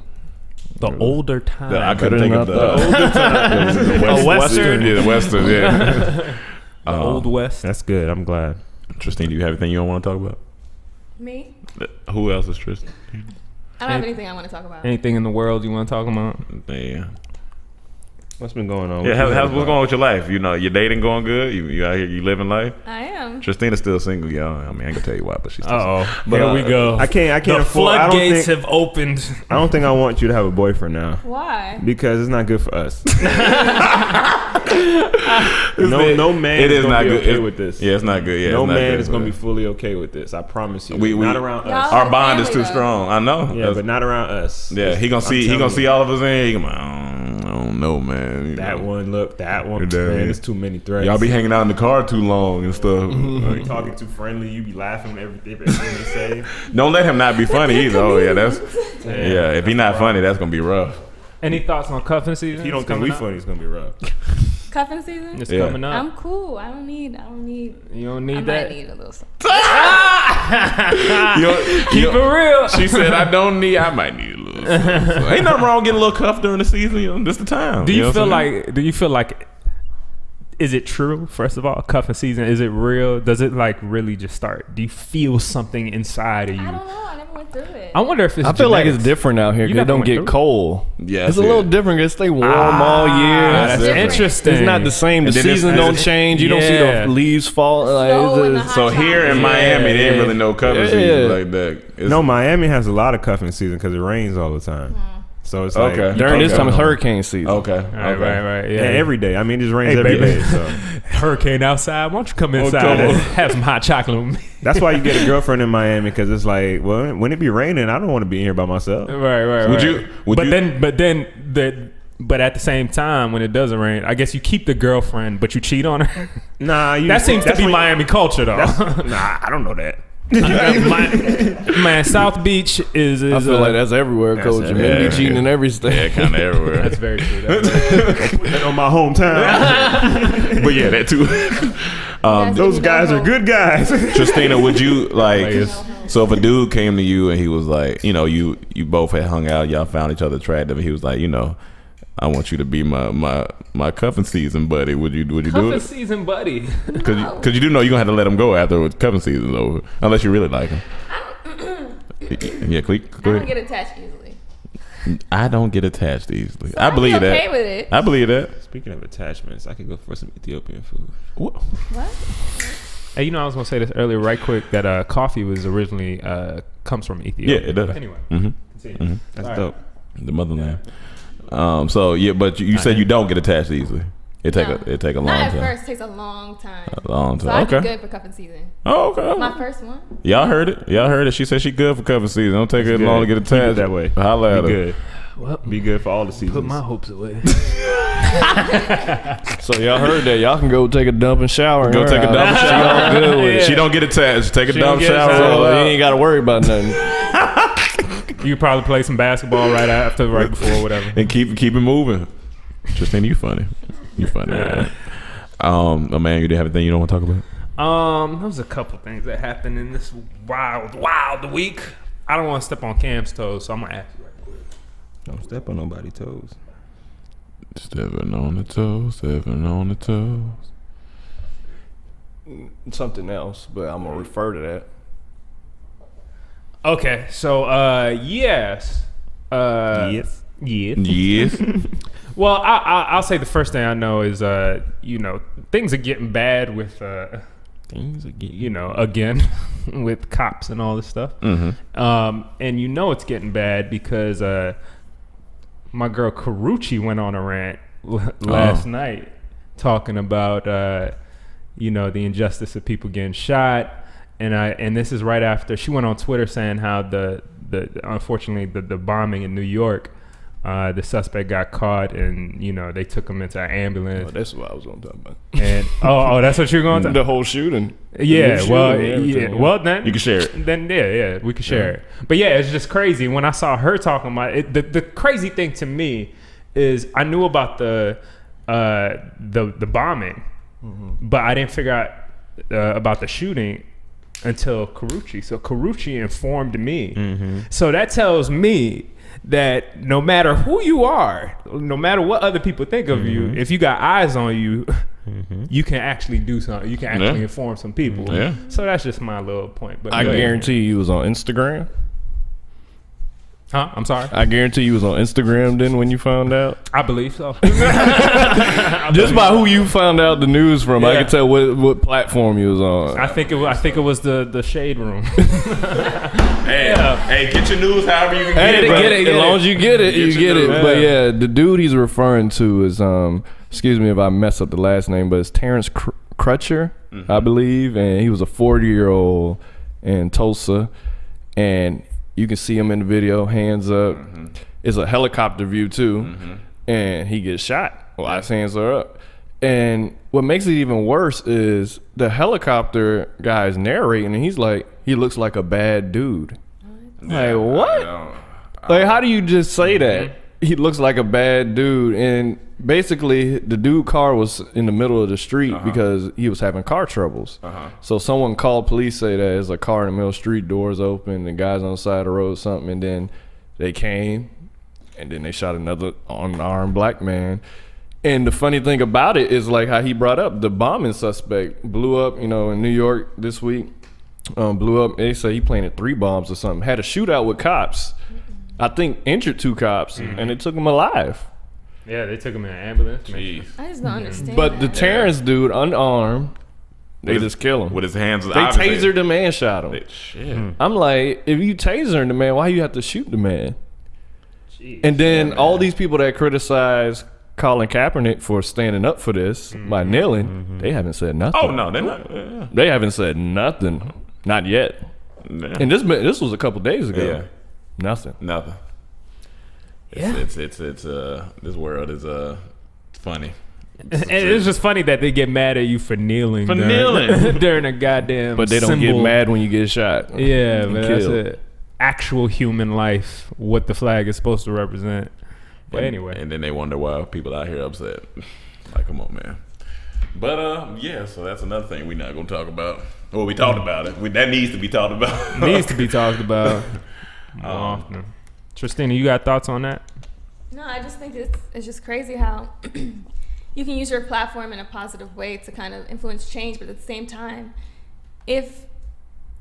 The older time. I couldn't think of the older time. The Western. Yeah, the Western. Yeah. The Old West. That's good. I'm glad. Tristan, do you have anything you don't want to talk about? Me? Who else is Tristan? I don't have anything I want to talk about. Anything in the world you want to talk about? Yeah. What's been going on? Yeah, what's going on with your life? You know, your dating going good? You out here, you living life? I am. Tristina's still single, y'all. I mean, I ain't gonna tell you why, but she's still single. But here we go. I can't the afford. Floodgates have opened. I don't think I want you to have a boyfriend now. Why? Because it's not good for us. No man it is gonna not be good. okay with this. Yeah, it's not good. Yeah, no man is gonna be fully okay with this. I promise you. We not around us. Our bond is too strong. I know. Yeah, but not around us. Yeah, he gonna see all of us in here. He gonna be like, I don't know, man. That one, man, it's too many threats. Y'all be hanging out in the car too long and stuff. You talking too friendly. You be laughing everything they say. Don't let him not be funny either. Oh yeah, if he not funny, that's gonna be rough. Any thoughts on cuffing season? If you don't think we funny, it's gonna be rough. Cuffing season? It's coming up. I'm cool. I don't need. You don't need I that. might need a little something. Keep it real. She said, I might need a little something. So ain't nothing wrong getting a little cuff during the season. You know, this the time. Do you feel like? Is it true? First of all, cuffing season, is it real? Does it like really just start? Do you feel something inside of you? I don't know. I never went through it. I wonder if it's. I feel like it's different out here because it don't get cold. Yeah, it's a little different. It stay warm all year. That's interesting. It's not the same. The season don't change. You don't see the leaves fall. So here in Miami, there ain't really no cuffing season like that. No, Miami has a lot of cuffing season because it rains all the time. So it's like during this time it's hurricane season. Okay. Right. Yeah. And every day. I mean, it just rains every day. So hurricane outside. Why don't you come inside and have some hot chocolate with me? That's why you get a girlfriend in Miami because it's like, well, when it be raining, I don't want to be here by myself. Right. But at the same time, when it doesn't rain, I guess you keep the girlfriend, but you cheat on her. Nah, that seems to be Miami culture, though. Nah, I don't know that. Man, South Beach is I feel like that's everywhere, Coach. Men be cheating in every state. Yeah, kind of everywhere. That's very true. Put that on my hometown. But yeah, that too. Those guys are good guys. Tristina, would you like? So if a dude came to you and he was like, you know, you both had hung out, y'all found each other attractive, and he was like, you know, I want you to be my cuffing season buddy. Would you do it? Cuffing season buddy. Because you do know you're gonna have to let him go after cuffing season's over, unless you really like him. Yeah, go ahead. I don't get attached easily. I don't get attached easily. So I believe that. Okay with it. I believe that. Speaking of attachments, I could go for some Ethiopian food. What? Hey, you know, I was gonna say this earlier, right quick, that coffee was originally comes from Ethiopia. Yeah, it does. But anyway, That's dope. The motherland. So yeah, but you said you don't get attached easily. It take a long Not time. at first. It takes a long time. A long time. So I'd be Okay. good for cuffing season. Oh, okay. My first one. Y'all heard it. She said she good for cuffing season. Don't take it long to get Keep it attached that way. Holla at Be her. good. Well, Be good for all the seasons. put my hopes away. So y'all heard that. Y'all can go take a dump and shower. Go take a dump and She shower. all good with it. She don't get attached. Take a She dump don't get shower. attached. roll So you out. ain't got to worry about nothing. You probably play some basketball right after, right before, whatever. And keep it moving. Tristina, you funny. You funny. Man. Oh man, you didn't have anything you don't want to talk about? There was a couple things that happened in this wild week. I don't want to step on Cam's toes, so I'm gonna ask you right quick. Don't step on nobody's toes. Stepping on the toes, stepping on the toes. Something else, but I'm gonna refer to that. Okay, so yes. Yes. Yes. Well, I'll say the first thing I know is you know, things are getting bad with Things again. you know, again with cops and all this stuff. And you know it's getting bad because my girl Karuchi went on a rant last night talking about you know, the injustice of people getting shot, and this is right after she went on Twitter saying how the unfortunately the bombing in New York, the suspect got caught and you know they took him into an ambulance. Oh, that's what I was gonna talk about. And oh, that's what you're going to. The whole shooting. Yeah, The well, shooting and everything, yeah, well then You can share it. Then yeah, we can share it. But yeah, it's just crazy when I saw her talking about it. The crazy thing to me is I knew about the bombing, but I didn't figure out about the shooting until Karuchi. So Karuchi informed me. So that tells me that no matter who you are, no matter what other people think of you, if you got eyes on you, you can actually do something. You can actually inform some people. Yeah. So that's just my little point. But I go ahead. guarantee you was on Instagram. Huh? I'm sorry. I guarantee you was on Instagram then when you found out. I believe so. Just by who you found out the news from, I Yeah. can tell what platform you was on. I think it was the shade room. Hey, get your news however you can Hey, get it. but Get as long as you get it, you Get get your it. news. But yeah, the dude he's referring to is excuse me if I mess up the last name, but it's Terrence Crutcher, I believe, and he was a 40-year-old in Tulsa, and you can see him in the video, hands up. It's a helicopter view too, and he gets shot while his hands are up. And what makes it even worse is the helicopter guy is narrating, and he's like, he looks like a bad dude. Like, what? Like, how do you just say that? He looks like a bad dude. And basically, the dude car was in the middle of the street because he was having car troubles. So someone called police, say that there's a car in the middle of the street, doors open, and guys on the side of the road, something. And then they came, and then they shot another unarmed black man. And the funny thing about it is like how he brought up the bombing suspect blew up, you know, in New York this week. Blew up. They say he planted 3 bombs or something. Had a shootout with cops. I think injured 2 cops, and they took him alive. Yeah, they took him in an ambulance. I just don't understand. But the that. Terrence dude, unarmed, they just kill him. with his hands. They tasered the man, shot him. Shit. I'm like, if you tasering the man, why you have to shoot the man? And then all these people that criticize Colin Kaepernick for standing up for this by kneeling, they haven't said nothing. Oh no, they're not. Yeah. They haven't said nothing. Not yet. Yeah. And this was a couple days ago. Yeah. Nothing. Nothing. It's this world is funny. And it's just funny that they get mad at you for kneeling. During a goddamn. But they don't symbol. get mad when you get shot. Yeah, but that's killed. it. Actual human life, what the flag is supposed to represent. But anyway. And then they wonder why people out here upset. Like, come on, man. But, yeah, so that's another thing we're not going to talk about. Well, we talked about it. That needs to be talked about. Needs to be talked about more often. Tristina, you got thoughts on that? No, I just think it's just crazy how you can use your platform in a positive way to kind of influence change, but at the same time, if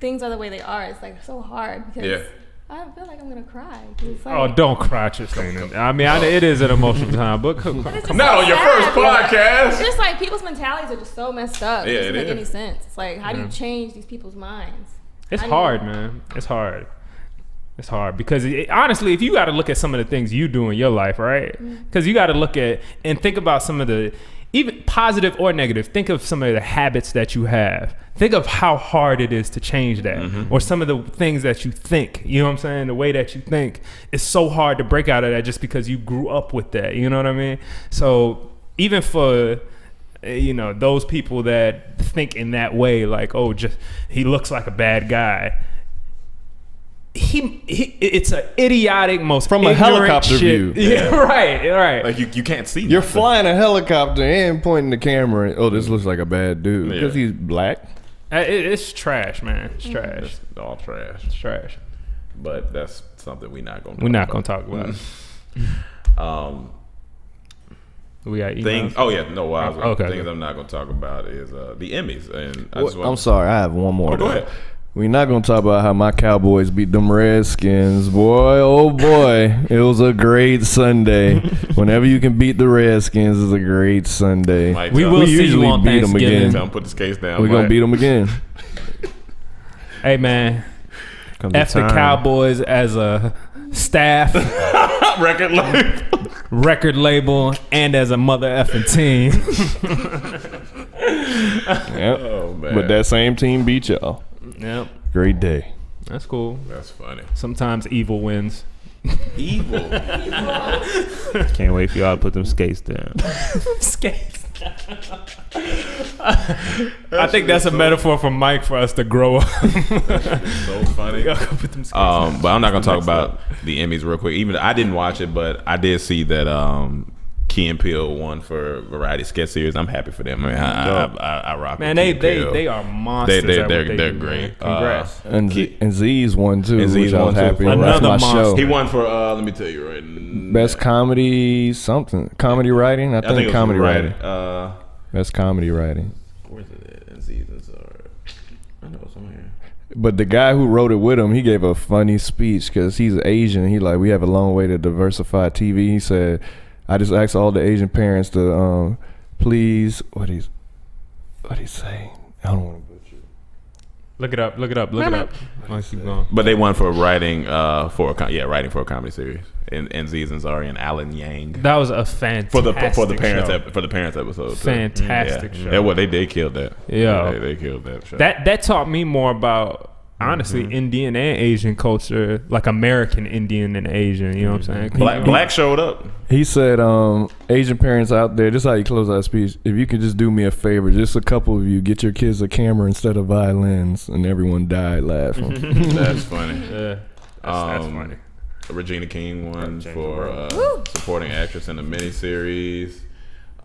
things are the way they are, it's like so hard because I feel like I'm gonna cry. It's like, Don't cry, Tristina. I mean, it is an emotional time, but come on. Not on your first podcast. It's just like people's mentalities are just so messed up. Yeah, It doesn't it make is. any sense. It's like, how do you change these people's minds? It's hard, man. It's hard. It's hard because honestly, if you got to look at some of the things you do in your life, right? Because you got to look at and think about some of the, even positive or negative, think of some of the habits that you have. Think of how hard it is to change that, or some of the things that you think. You know what I'm saying? The way that you think, it's so hard to break out of that just because you grew up with that. You know what I mean? So even for those people that think in that way, like, just he looks like a bad guy. It's an idiotic, most From a ignorant helicopter shit. view. Yeah, right. Like, you can't see. You're nothing. flying a helicopter and pointing the camera. Oh, this looks like a bad dude because he's black. It's trash, man. It's trash. It's all trash. It's trash. But that's something we're not going to We're not gonna talk about it. We got emails. Things I'm not going to talk about is the Emmys. And I'm sorry, I have one more. Go ahead. We're not gonna talk about how my Cowboys beat them Redskins, boy. Oh boy, it was a great Sunday. Whenever you can beat the Redskins, it's a great Sunday. Mike, We will see you usually on beat 'em Thanksgiving. again. Tell him put the skates down. We're gonna beat them again. Hey, man. Comes F a the time. Cowboys as a staff, record label. record label, and as a mother effing team. Yep. Oh man, But that same team beat y'all. Yep. Great day. That's cool. that's funny. Sometimes evil wins. Evil. Can't wait for y'all to put them skates down. Skates. I think that's a metaphor for Mike for us to grow up. So funny. Put them skates But I'm not gonna talk about the Emmys real quick. Even I didn't watch it, but I did see that Key and Peele won for variety sketch series. I'm happy for them. I mean, I rock. Man, with Key and Peele. they are monsters. at what They're they do, great. man. Congrats. And Z's won too, And Z's which I was won, too. happy. Another That's my monster. show. He won for let me tell you right. Best comedy comedy writing. I think it was comedy right. writing. Best comedy writing. Where's it at? In seasons or I know it's on here. But the guy who wrote it with him, he gave a funny speech because he's Asian. He like, we have a long way to diversify TV. He said, I just asked all the Asian parents to please, what he say? I don't want to butcher it. Look it up. Oh, keep going. But they won for writing for a comedy series. And seasons are in Alan Yang. That was a fantastic For the parents show. for the parents episode. too. Fantastic show. They killed that. Yeah. They killed that show. That taught me more about honestly Indian and Asian culture, like American Indian and Asian. You know what I'm saying? Black showed up. He said, Asian parents out there, this is how he closed that speech. If you could just do me a favor, just a couple of you, get your kids a camera instead of violins. And everyone died laughing. That's funny. Yeah, that's funny. Regina King won for supporting actress in a miniseries.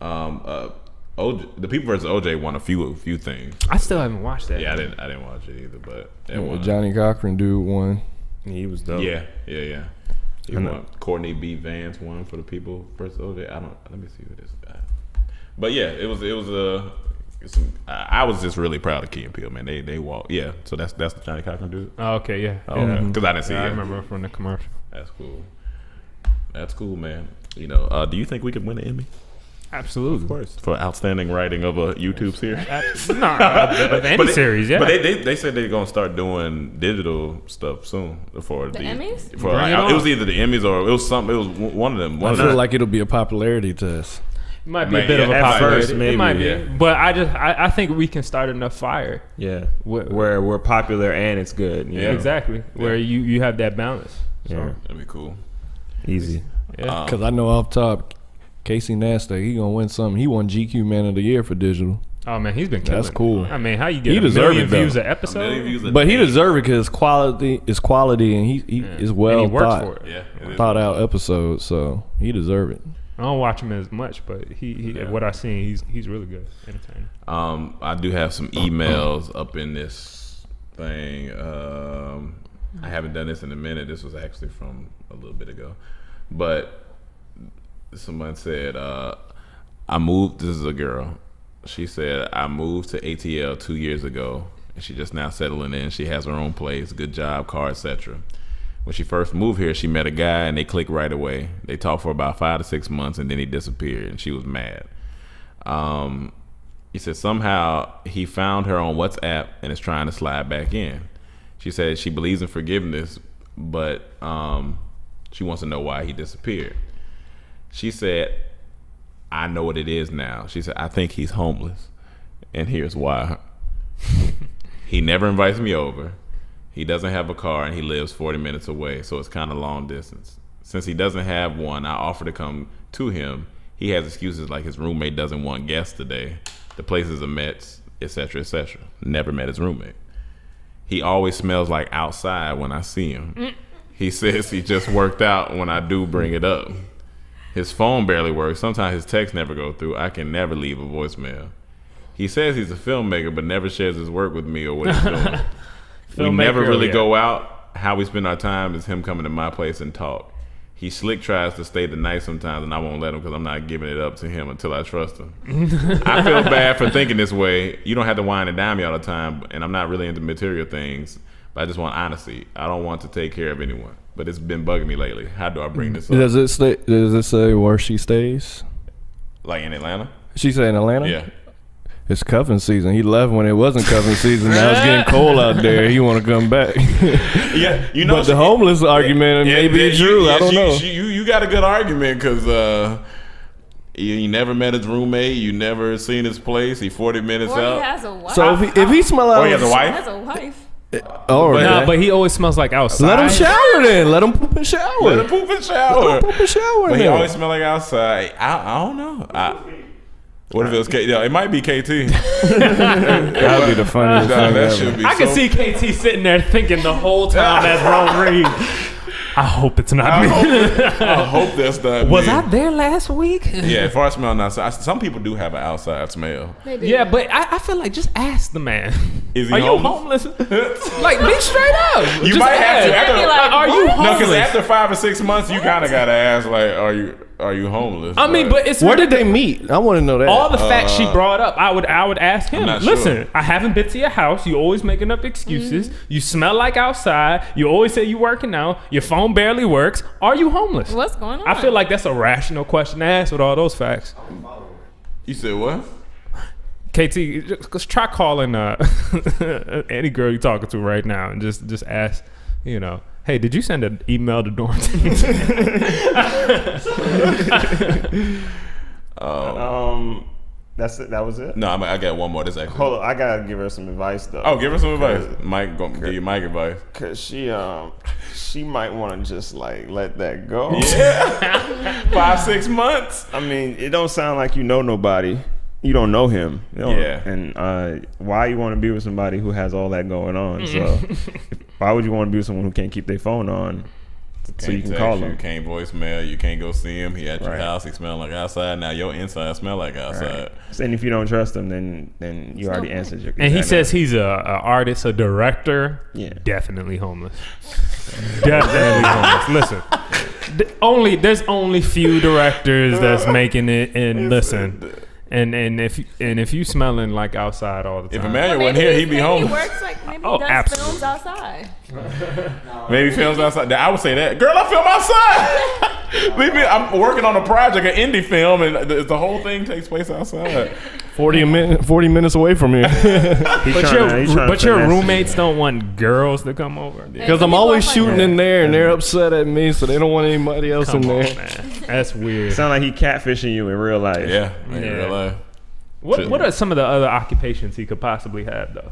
The People vs. OJ won a few things. I still haven't watched that. Yeah, I didn't watch it either, but it won. Johnny Cochran dude won. He was dope. Yeah. He won. Courtney B. Vance won for the People vs. OJ. Let me see who this guy. But yeah, it was I was just really proud of Key and Peele, man. They walked. Yeah, so that's the Johnny Cochran dude. Oh, okay, yeah. Because I didn't see it. I remember from the commercial. That's cool, man. Do you think we could win an Emmy? Absolutely. Of course. For outstanding writing of a YouTube series. Of any series, yeah. But they said they're gonna start doing digital stuff soon for the Emmys? It was either the Emmys or it was something. It was one of them. I feel like it'll be a popularity test. It might be a bit of a at popularity. first, It might be. yeah. But I think we can start enough fire. Yeah. Where- Where we're popular and it's good. You know? Exactly. Where you have that balance. So, Yeah. That'd be cool. Easy. yeah. Because I know off top, Casey Neistat, he gonna win something. He won GQ Man of the Year for digital. Oh man, he's been killing. That's cool. I mean, how you get He a deserve million it, though. views an episode? But he deserves it because quality is quality, and he is well and he works for it. thought out episode, so he deserve it. I don't watch him as much, but he what I seen, he's really good, entertaining. I do have some emails up in this thing. I haven't done this in a minute. This was actually from a little bit ago, but someone said, I moved. This is a girl. She said, I moved to ATL 2 years ago, and she just now settling in. She has her own place, good job, car, etc. When she first moved here, she met a guy, and they clicked right away. They talked for about 5 to 6 months, and then he disappeared, and she was mad. He said somehow he found her on WhatsApp and is trying to slide back in. She said she believes in forgiveness, but she wants to know why he disappeared. She said, I know what it is now. She said, I think he's homeless, and here's why. He never invites me over. He doesn't have a car, and he lives 40 minutes away, so it's kind of long distance. Since he doesn't have one, I offer to come to him. He has excuses like his roommate doesn't want guests today. The place is a mess, etc., etc. Never met his roommate. He always smells like outside when I see him. He says he just worked out when I do bring it up. His phone barely works. Sometimes his texts never go through. I can never leave a voicemail. He says he's a filmmaker, but never shares his work with me or what he's doing. We never really go out. How we spend our time is him coming to my place and talk. He slick tries to stay the night sometimes, and I won't let him because I'm not giving it up to him until I trust him. I feel bad for thinking this way. You don't have to whine and dime me all the time, and I'm not really into material things, but I just want honesty. I don't want to take care of anyone, but it's been bugging me lately. How do I bring this up? Does it say where she stays? Like in Atlanta? She say in Atlanta? Yeah. It's cuffing season. He left when it wasn't cuffing season. Now it's getting cold out there. He want to come back. Yeah, you know. But the homeless argument may be true. I don't know. You got a good argument because you never met his roommate. You never seen his place. He 40 minutes Or out. he has a wife. So if he smell out, Or he has a He wife. has a wife. But he always smells like outside. let him shower then. Let him poop and shower. Let him poop and shower. Let him poop and shower. But he then. always smell like outside. I don't know. What if it was KT? Yeah, it might be KT. That'd be the funniest thing That ever. should be. I can see KT sitting there thinking the whole time that's Ron Reed. I hope it's not I me. hope that's not. Was me. I there last week? Yeah, as far as smelling outside, some people do have an outside smell. They do. Yeah, but I feel like just ask the man. Is he Are homeless? you homeless? Like, be straight up. You Just might have to. ask. After, Be like, Are you no, homeless? because after 5 or 6 months, you kind of gotta ask, like, are you homeless? I mean, but it's Where did they meet? I want to know that. all the facts she brought up. I would ask him. not sure. Listen, I haven't been to your house. You always making up excuses. You smell like outside. You always say you working out. Your phone barely works. Are you homeless? What's going on? I feel like that's a rational question to ask with all those facts. You said what? KT, just try calling any girl you're talking to right now and just ask, hey, did you send an email to Dormtainment? That was it. No, I got one more. This actually. Hold on, I gotta give her some advice though. Oh, give her some advice. Mike, give you Mike advice. Cause she might want to just like let that go. Yeah. 5, 6 months. I mean, it don't sound like you know nobody. You don't know him. Yeah. And why you want to be with somebody who has all that going on? So why would you want to be with someone who can't keep their phone on? So you can call him. You can't voicemail. You can't go see him. He at your Right. house. He smell like outside. Now your inside smell like outside. Right. And if you don't trust him, then you already answered your. And he says he's a artist, a director. Yeah. Definitely homeless. Definitely homeless. Listen, there's only few directors that's making it. And listen, and if you smelling like outside all the time, If Emmanuel wasn't here, he'd be homeless. He works like maybe Oh, he does absolutely. films outside. Maybe films outside. I would say that. Girl, I film outside. Leave me. I'm working on a project, an indie film, and the whole thing takes place outside. 40 minutes away from here. But your roommates don't want girls to come over. Because I'm always shooting in there, and they're upset at me, so they don't want anybody else Come in on, there. man. That's weird. Sound like he catfishing you in real life. Yeah, in Yeah. real life. What are some of the other occupations he could possibly have though?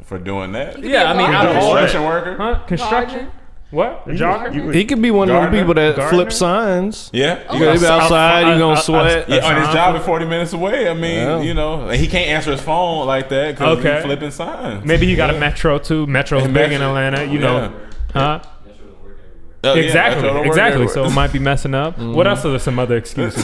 For doing that. could be Yeah, a I mean, gardener. out of all Construction worker. Huh? Construction? Gardener. What? A jogger? He could be one of the Gardener? people that Gardener? flip signs. Yeah. You gotta be outside, you gonna sweat. Yeah, and his job is 40 minutes away. I mean, you know, and he can't answer his phone like that because he's flipping signs. Maybe he got a Metro too. Metro's big in Atlanta, you know. Huh? Exactly. So it might be messing up. What else are some other excuses?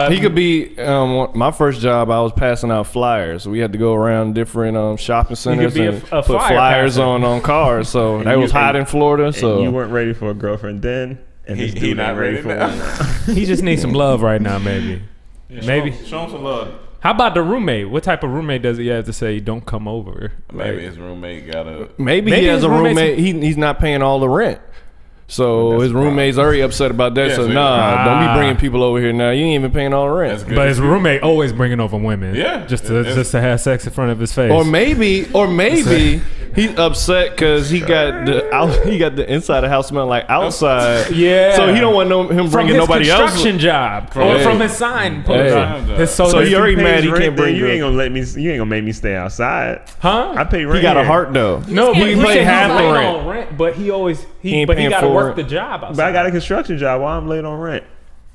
He could be. My first job, I was passing out flyers. We had to go around different shopping centers be and a put flyer flyers passer. on cars. So And they was hot in Florida. And So you weren't ready for a girlfriend then, and He this dude not ain't ready ready for now. one. He just needs some love right now, maybe. Maybe. Show him some love. How about the roommate? What type of roommate does he have to say don't come over? Maybe his roommate got a. maybe Maybe he has his a roommate's- roommate. He's not paying all the rent. So his roommate's already upset about that. Yeah, So so- don't be bringing people over here now. You ain't even paying all the That's rent. good. But his roommate always bringing over women. Yeah. Just to have sex in front of his face. Or maybe he's upset because he got the inside of the house smelling like outside. Yeah. So he don't want him from bringing his nobody else. construction job. Or Hey. from his sign Hey. poster. So he already pays mad he rent, can't then bring you her. ain't gonna let me. You ain't gonna make me stay outside. Huh? I pay rent. He got a here. heart though. No, can't but he pay paid half the on rent. But he ain't got paying to for work it. the job outside. But I got a construction job while I'm late on rent.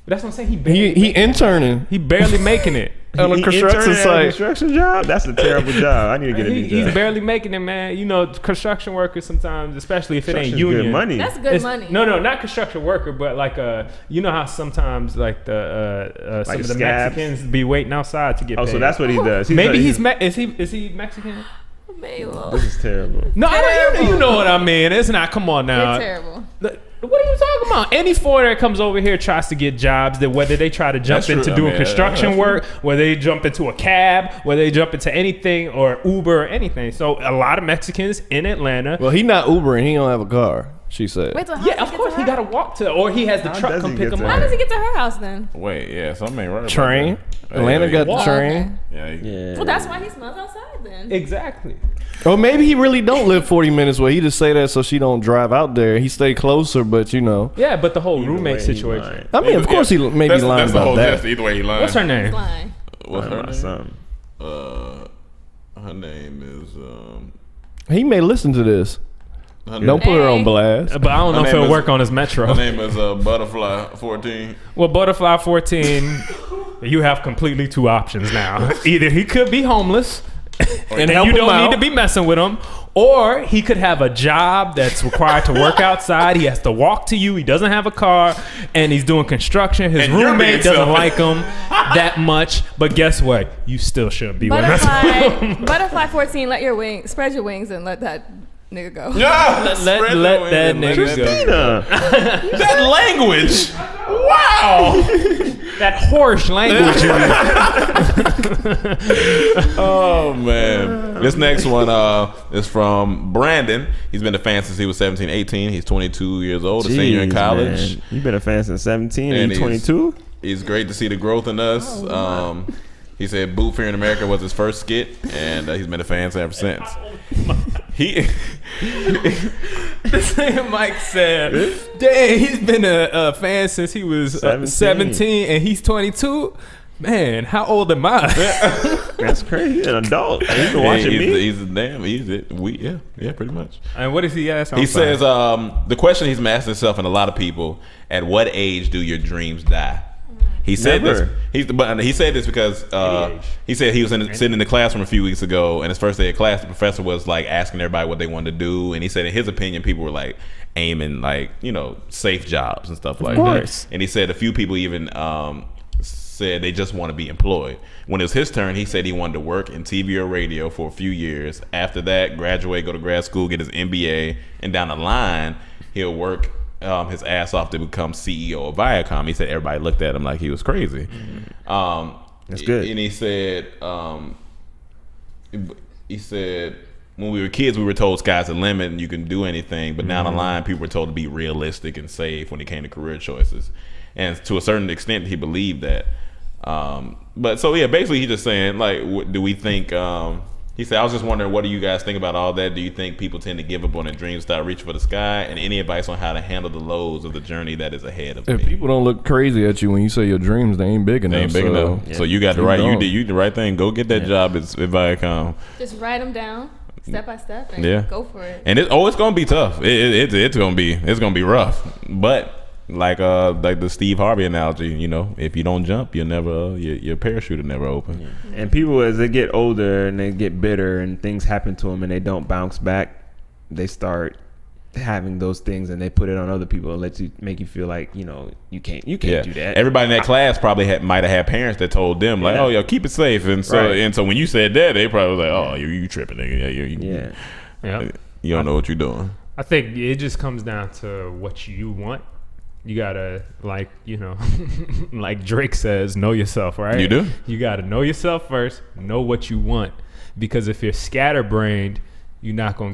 That's what I'm saying. He interning He barely making it. on a He construction interning at a site. construction job? That's a terrible job. I need to get a new He's job. barely making it, man. You know, construction workers sometimes, especially if it ain't Construction's union. good money. That's good money. No, not construction worker, but like you know how sometimes like the some Like of the scabs? Mexicans be waiting outside to get Oh, paid. so that's what he does. Maybe is he Mexican? Maybe. This is terrible. No, you know what I mean. It's not. Come on now. You're terrible. What are you talking about? Any foreigner that comes over here tries to get jobs, that whether they try to jump That's true. into I doing mean, construction that's work, whether they jump into a cab, whether they jump into anything or Uber or anything. So a lot of Mexicans in Atlanta. Well, he not Ubering. He don't have a car. She said. Wait, so how Yeah, does of he course get he to got to her? walk to, or he has the How truck does come he pick get him to up. How does he get to her house then? Wait, yeah, something ain't right. Train. About that. Atlanta got the Walk. train. Yeah. Yeah. Well, that's why he smells outside then. Exactly. Or maybe he really don't live 40 minutes away. He just say that so she don't drive out there. He stay closer, but you know. Yeah, but the whole Either roommate way, he situation. lying. I mean, of course he may be That's lying the whole about gist. that. Either way, he lying. What's her He's name? lying. What's her My name? son. Her name is. He may listen to this. Her Don't put her on blast. But I don't know Her if name it'll is- work on his Metro. Her name is Butterfly 14. Well, Butterfly 14, you have completely two options now. Either he could be homeless, and help you him don't out. need to be messing with him, or he could have a job that's required to work outside. He has to walk to you. He doesn't have a car, and he's doing construction. His And you're roommate being doesn't selfish. like him that much. But guess what? You still shouldn't be with him. Butterfly 14, spread your wings and let that nigga go. Yeah, let that nigga go. Christina. That language. Wow. That harsh language. Oh man. This next one is from Brandon. He's been a fan since he was 17, 18. He's 22 years old, a senior in Jeez, college. man. You've been a fan since 17 and he's- 22? It's great to see the growth in us. He said Boot Fear in America was his first skit, and he's been a fan ever since. He This nigga Mike said, "Dang, he's been a fan since he was 17 and he's 22. Man, how old am I?" That's crazy. He's an adult. He's been watching me. Yeah, pretty much. And what does he ask? He says the question he's been asking himself and a lot of people: at what age do your dreams die? He said Never. this. He said this because he said he was sitting in the classroom a few weeks ago, and his first day of class, the professor was like asking everybody what they wanted to do, and he said in his opinion, people were like aiming like safe jobs and stuff like that. And he said a few people even said they just want to be employed. When it was his turn, he said he wanted to work in TV or radio for a few years. After that, graduate, go to grad school, get his MBA, and down the line, he'll work his ass off to become CEO of Viacom. He said everybody looked at him like he was crazy. That's good. And he said when we were kids, we were told sky's the limit and you can do anything. But down the line, people were told to be realistic and safe when it came to career choices. And to a certain extent, he believed that. But so yeah, basically he's just saying like, do we think? He said, I was just wondering, what do you guys think about all that? Do you think people tend to give up on their dreams, start reaching for the sky? And any advice on how to handle the lows of the journey that is ahead of If me? people don't look crazy at you when you say your dreams, they ain't big enough. They ain't big enough. Yeah. So you got the Keep right. going. You did the right thing. Go get that job at Viacom. Just write them down. step by step and go for it. And it's gonna be tough. It's gonna be rough. But like the Steve Harvey analogy, you know, if you don't jump, you'll never your parachute will never open. Yeah. And people, as they get older and they get bitter and things happen to them and they don't bounce back, they start having those things and they put it on other people and make you feel like, you know, you can't do that. Everybody in that class probably might have had parents that told them like, oh, yo, keep it safe. And so when you said that, they probably was like, oh, you tripping, nigga. You don't know what you're doing. I think it just comes down to what you want. You gotta, like, you know, like Drake says, know yourself, right? You do. You gotta know yourself first, know what you want, because if you're scatterbrained, you're not gonna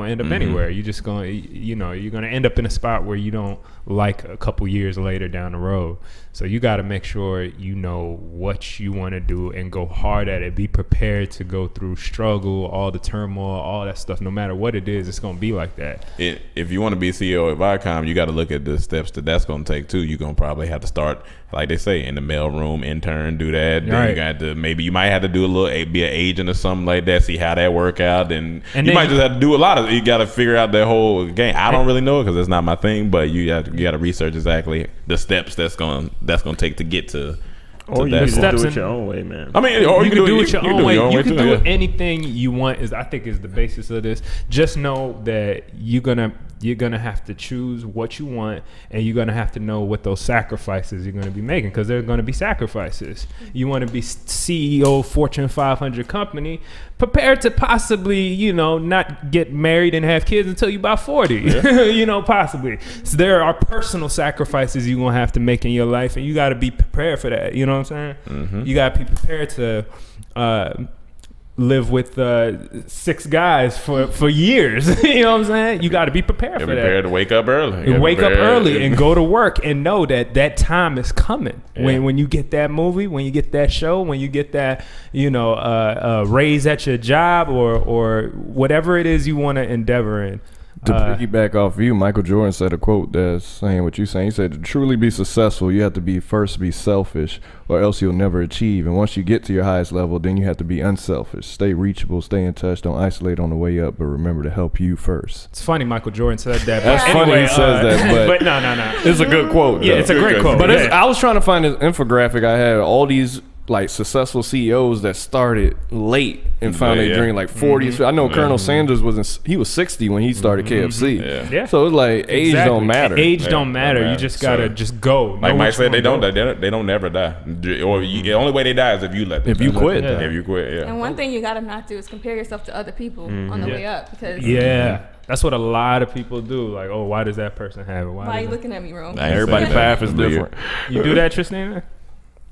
end up anywhere. You're just gonna, you're gonna end up in a spot where you don't like a couple years later down the road. So you got to make sure you know what you want to do and go hard at it. Be prepared to go through struggle, all the turmoil, all that stuff. No matter what it is, it's gonna be like that. If you want to be CEO at Viacom, you got to look at the steps that's gonna take too. You're gonna probably have to start, like they say, in the mailroom, intern, do that. Then right. You got to you might have to do be an agent or something like that. See how that work out, and you might just have to do a lot of. You got to figure out that whole game. I don't really know it because that's not my thing, but you got to research exactly the steps that's gonna take to get to. Or you that can do it your own way, man. I mean, or you can do it your own way. You can do anything you want. I think is the basis of this. Just know that you're gonna have to choose what you want, and you're gonna have to know what those sacrifices you're gonna be making, because there are gonna be sacrifices. You want to be CEO Fortune 500 company, prepared to possibly, not get married and have kids until you're about 40. Yeah. Possibly. So there are personal sacrifices you're gonna have to make in your life, and you got to be prepared for that. You know what I'm saying? Mm-hmm. You got to be prepared to live with 6 guys for years. You know what I'm saying? You got to be prepared for that. Prepared to wake up early. And wake up early and go to work and know that time is coming. Yeah. When you get that movie, when you get that show, when you get that raise at your job or whatever it is you want to endeavor in. To piggyback off of you, Michael Jordan said a quote that's saying what you're saying. He said, to truly be successful, you have to be selfish, or else you'll never achieve. And once you get to your highest level, then you have to be unselfish. Stay reachable, stay in touch, don't isolate on the way up, but remember to help you first. It's funny Michael Jordan said that. That's funny he says that, but no. It's a good quote. Yeah, it's a great quote. But I was trying to find this infographic. I had all these like successful CEOs that started late and found their dream, like 40s. Mm-hmm. I know Colonel Sanders he was 60 when he started KFC. Yeah. So it's like age don't matter. Age don't matter. You just gotta just go. Like Mike said, they don't never die. Or the only way they die is if you let them. If you quit. Yeah. If you quit. Yeah. And one thing you gotta not do is compare yourself to other people on the way up, because that's what a lot of people do. Like, oh, why does that person have it? Why are you looking at me wrong? Everybody's path is different. You do that, Tristina?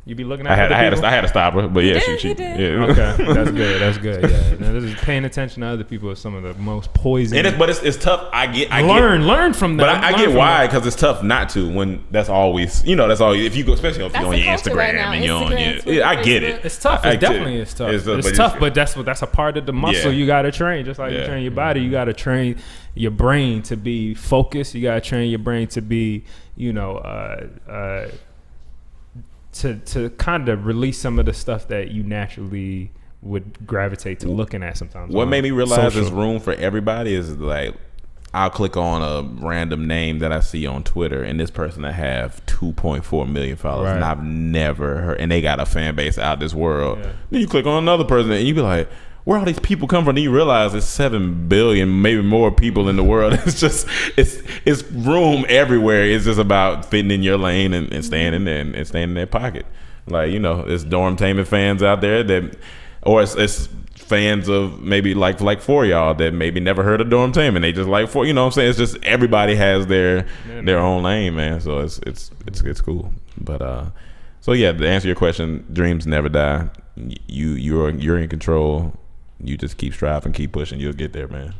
You be looking at I had to stop her, but yeah, she did. Yeah. Okay, that's good. Yeah, now, this is paying attention to other people is some of the most poison. But it's tough. I learn from them. But I get why, because it's tough not to when that's always that's all. If you go, especially if you're on your Instagram right now, and you're on your, I get it. It's tough. It definitely is tough. It's tough, but that's a part of the muscle you got to train. Just like you train your body, you got to train your brain to be focused. You got to train your brain to be, to kind of release some of the stuff that you naturally would gravitate to looking at sometimes. What made me realize there's room for everybody is like, I'll click on a random name that I see on Twitter, and this person that have 2.4 million followers, and I've never heard, and they got a fan base out this world. Yeah. Then you click on another person, and you be like, where all these people come from? Then you realize there's 7 billion, maybe more people in the world. It's just it's room everywhere. It's just about fitting in your lane and staying in there and staying in their pocket. Like, there's Dormtainment fans out there or it's fans of maybe like 4 y'all that maybe never heard of Dormtainment. They just like 4. You know what I'm saying? It's just everybody has their own lane, man. So it's cool. But so yeah, to answer your question, dreams never die. You're in control. You just keep striving, keep pushing. You'll get there, man.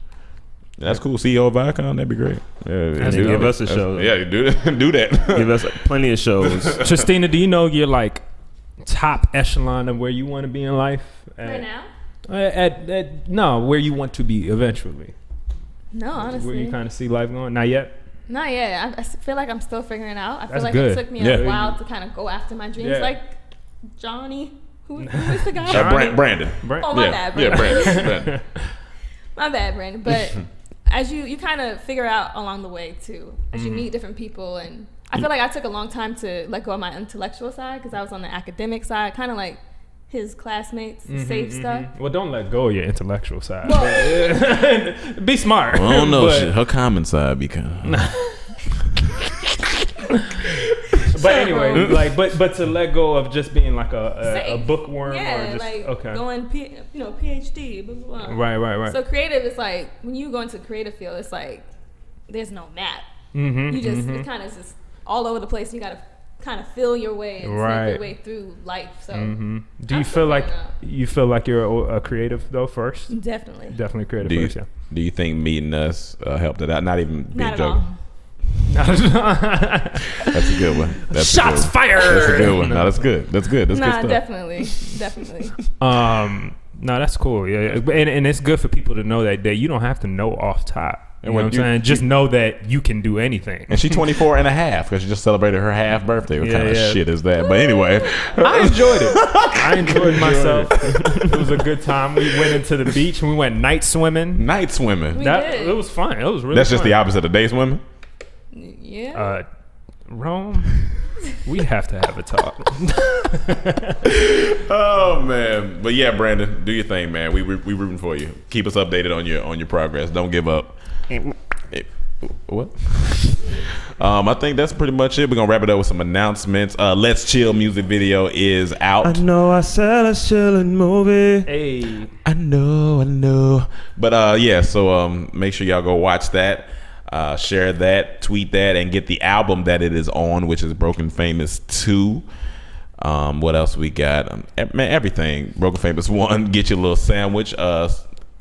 That's cool. CEO of Viacom, that'd be great. Yeah, give us a show. Yeah, do that. Give us plenty of shows. Tristina, do you know your like top echelon of where you want to be in life? Right now? No, where you want to be eventually. No, honestly. Where you kind of see life going? Not yet. Not yet. I feel like I'm still figuring it out. I feel That's like good. it took me a while to kind of go after my dreams, like Johnny. Who is the guy? Brandon. Oh, my bad, Brandon. Yeah, Brandon. My bad, Brandon. But as you kind of figure out along the way too, as you meet different people, and I feel like I took a long time to let go of my intellectual side because I was on the academic side, kind of like his classmates, safe stuff. Well, don't let go of your intellectual side. Well, Be smart. I don't know. But, Her common side become. but anyway, like, but to let go of just being like a bookworm, yeah, or just like going PhD, blah, blah, blah. Right. So creative is like when you go into creative field, it's like there's no map. Mm-hmm, You just it kind of just all over the place. You gotta kind of feel your way and sneak your way through life. So do you feel like you're a creative though first? Definitely Creative first. Yeah. Do you think meeting us helped it out? Not even being Not at joking. all. That's a good one. Shots fired. That's a good one. No, that's good. That's good. That's Nah, good stuff. definitely. No, that's cool. Yeah, and it's good for people to know that you don't have to know off top. You know what I'm saying? Just know that you can do anything. And she's 24 and a half because she just celebrated her half birthday. What kind of shit is that? But anyway. I enjoyed it. I enjoyed myself. It was a good time. We went into the beach and we went night swimming. Night swimming. It was fun. It was really That's just fun. the opposite of day swimming? Yeah. Rome, we have to have a talk. Oh man, but yeah, Brandon, do your thing, man. We rooting for you. Keep us updated on your progress. Don't give up. What? I think that's pretty much it. We're gonna wrap it up with some announcements. Let's Chill music video is out. I know I said Let's Chill movie. Hey, I know. But yeah, so make sure y'all go watch that. Share that, tweet that, and get the album that it is on, which is Broken Famous 2. What else we got? Man, everything. Broken Famous 1. Get your little sandwich.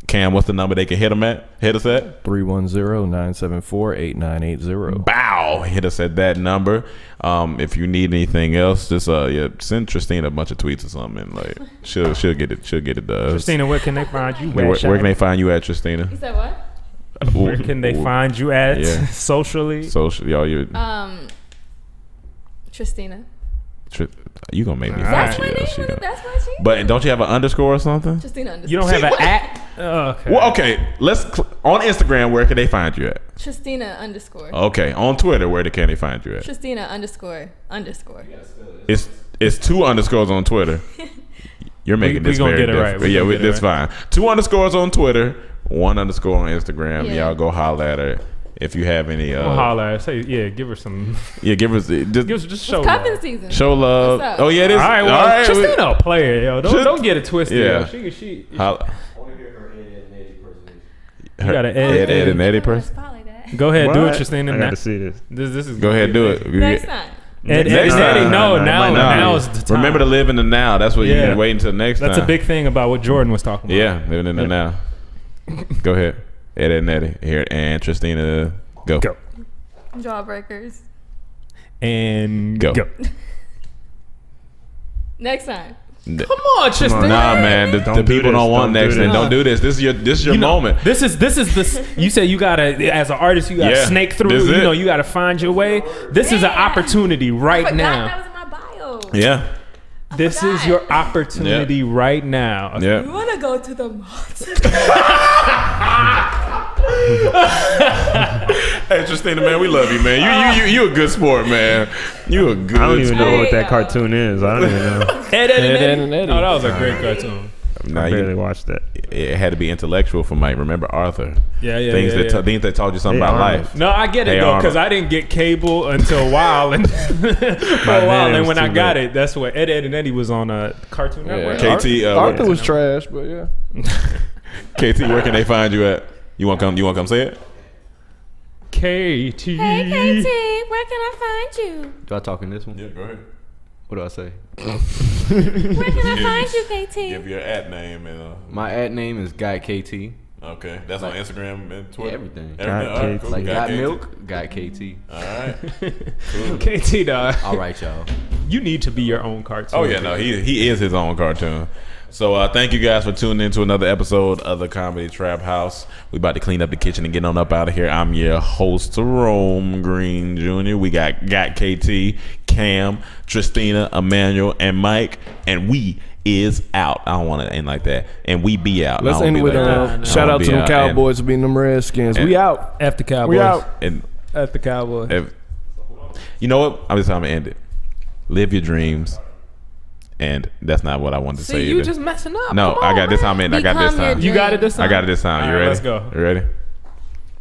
Cam, what's the number they can hit us at? 310-974-8980. Bow. Hit us at that number. If you need anything else, just send Tristina a bunch of tweets or something. Like she'll get it. She'll get it done. Tristina, where can they find you? Where can they find you at, Tristina? You said what? Where can they find you at socially? Y'all, you Tristina. You gonna make me That's find my you. name. That's my name. But don't you have an underscore or something? Tristina underscore. You don't have an at? Oh, okay. Well, okay. On Instagram, where can they find you at? Tristina underscore. Okay. On Twitter, where can they find you at? Tristina underscore. It's 2 underscores on Twitter. You're making this gonna very get it right. difficult. Yeah, that's fine. 2 underscores on Twitter, 1 underscore on Instagram. Yeah. Y'all go holler at her. If you have any, holler. Say, give her some. Yeah, give us Just show love. Cuffing season. Show love. What's up? Oh yeah, it is. All right, well, Tristina a player, yo. Don't get it twisted. Yeah. Yo. She Holla. you got an Ed and Eddie person. Spotlight that. Go ahead, do it, What? Tristina. I gotta see this. This is Go ahead, do it. Next time. Ed, Next Eddie, time. no, No, now is the time. Remember to live in the now. That's what you Yeah. can wait until next time. That's a big thing about what Jordan was talking about. Yeah, living in the now. Go ahead. Ed and Eddie here, and Tristina, go. Jawbreakers. And Go. Next time. Come on, Tristina. Nah, man, the Don't do people this. don't want Don't do next this. thing. Don't do this. This is your moment. This is this. You say you gotta, as an artist, you gotta Yeah, snake through. this is You it. know, you gotta find your way. This is an Yeah. opportunity I right forgot now. that was in my bio. Yeah, This is forgot. your opportunity right now. yeah. You want to go to the mall? Hey, Tristina, man, we love you, man. You a good sport, man. You a good. I don't even know sport. what that cartoon is. I don't even know. Ed, Ed, and Eddie. Oh, that was a great cartoon. Nah, I barely watched that. it had to be intellectual for Mike. Remember Arthur? Yeah. Things that taught you something Hey, about Arnold. life. No, I get it Hey, though, because Arnold. I didn't get cable until a while, and then it was when I too got late. it, that's what Ed and Eddie was on Cartoon Network. Yeah. KT, Arthur was trash, but yeah. KT, where can they find you at? You want to come say it? KT. Hey, KT, where can I find you? Do I talk in this one? Yeah, go ahead. What do I say? Where can I find you, KT? Give your ad name and My ad name is Guy KT. okay, that's on Instagram and Twitter. Yeah, everything. All right, cool. Like got KT. milk, got KT. All right. KT, dog. All right, y'all. You need to be your own cartoon. Oh yeah, no, he is his own cartoon. So thank you guys for tuning in to another episode of the Comedy Trap House. We about to clean up the kitchen and get on up out of here. I'm your host, Rome Green Jr. We got KT, Cam, Tristina, Emmanuel, and Mike, and we is out. I don't want to end like that. And we be out. Let's end with shout out to them Cowboys beating them Redskins. We out. F the Cowboys. We out. And F the Cowboys. You know what? I'm just going to end it. Live your dreams. And that's not what I wanted to say you either. just messing up. No, I got this time. I got this time. You got it this time? I got it this time. You All right, ready? let's go. You ready?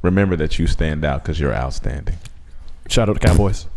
Remember that you stand out because you're outstanding. Shout out to Cowboys.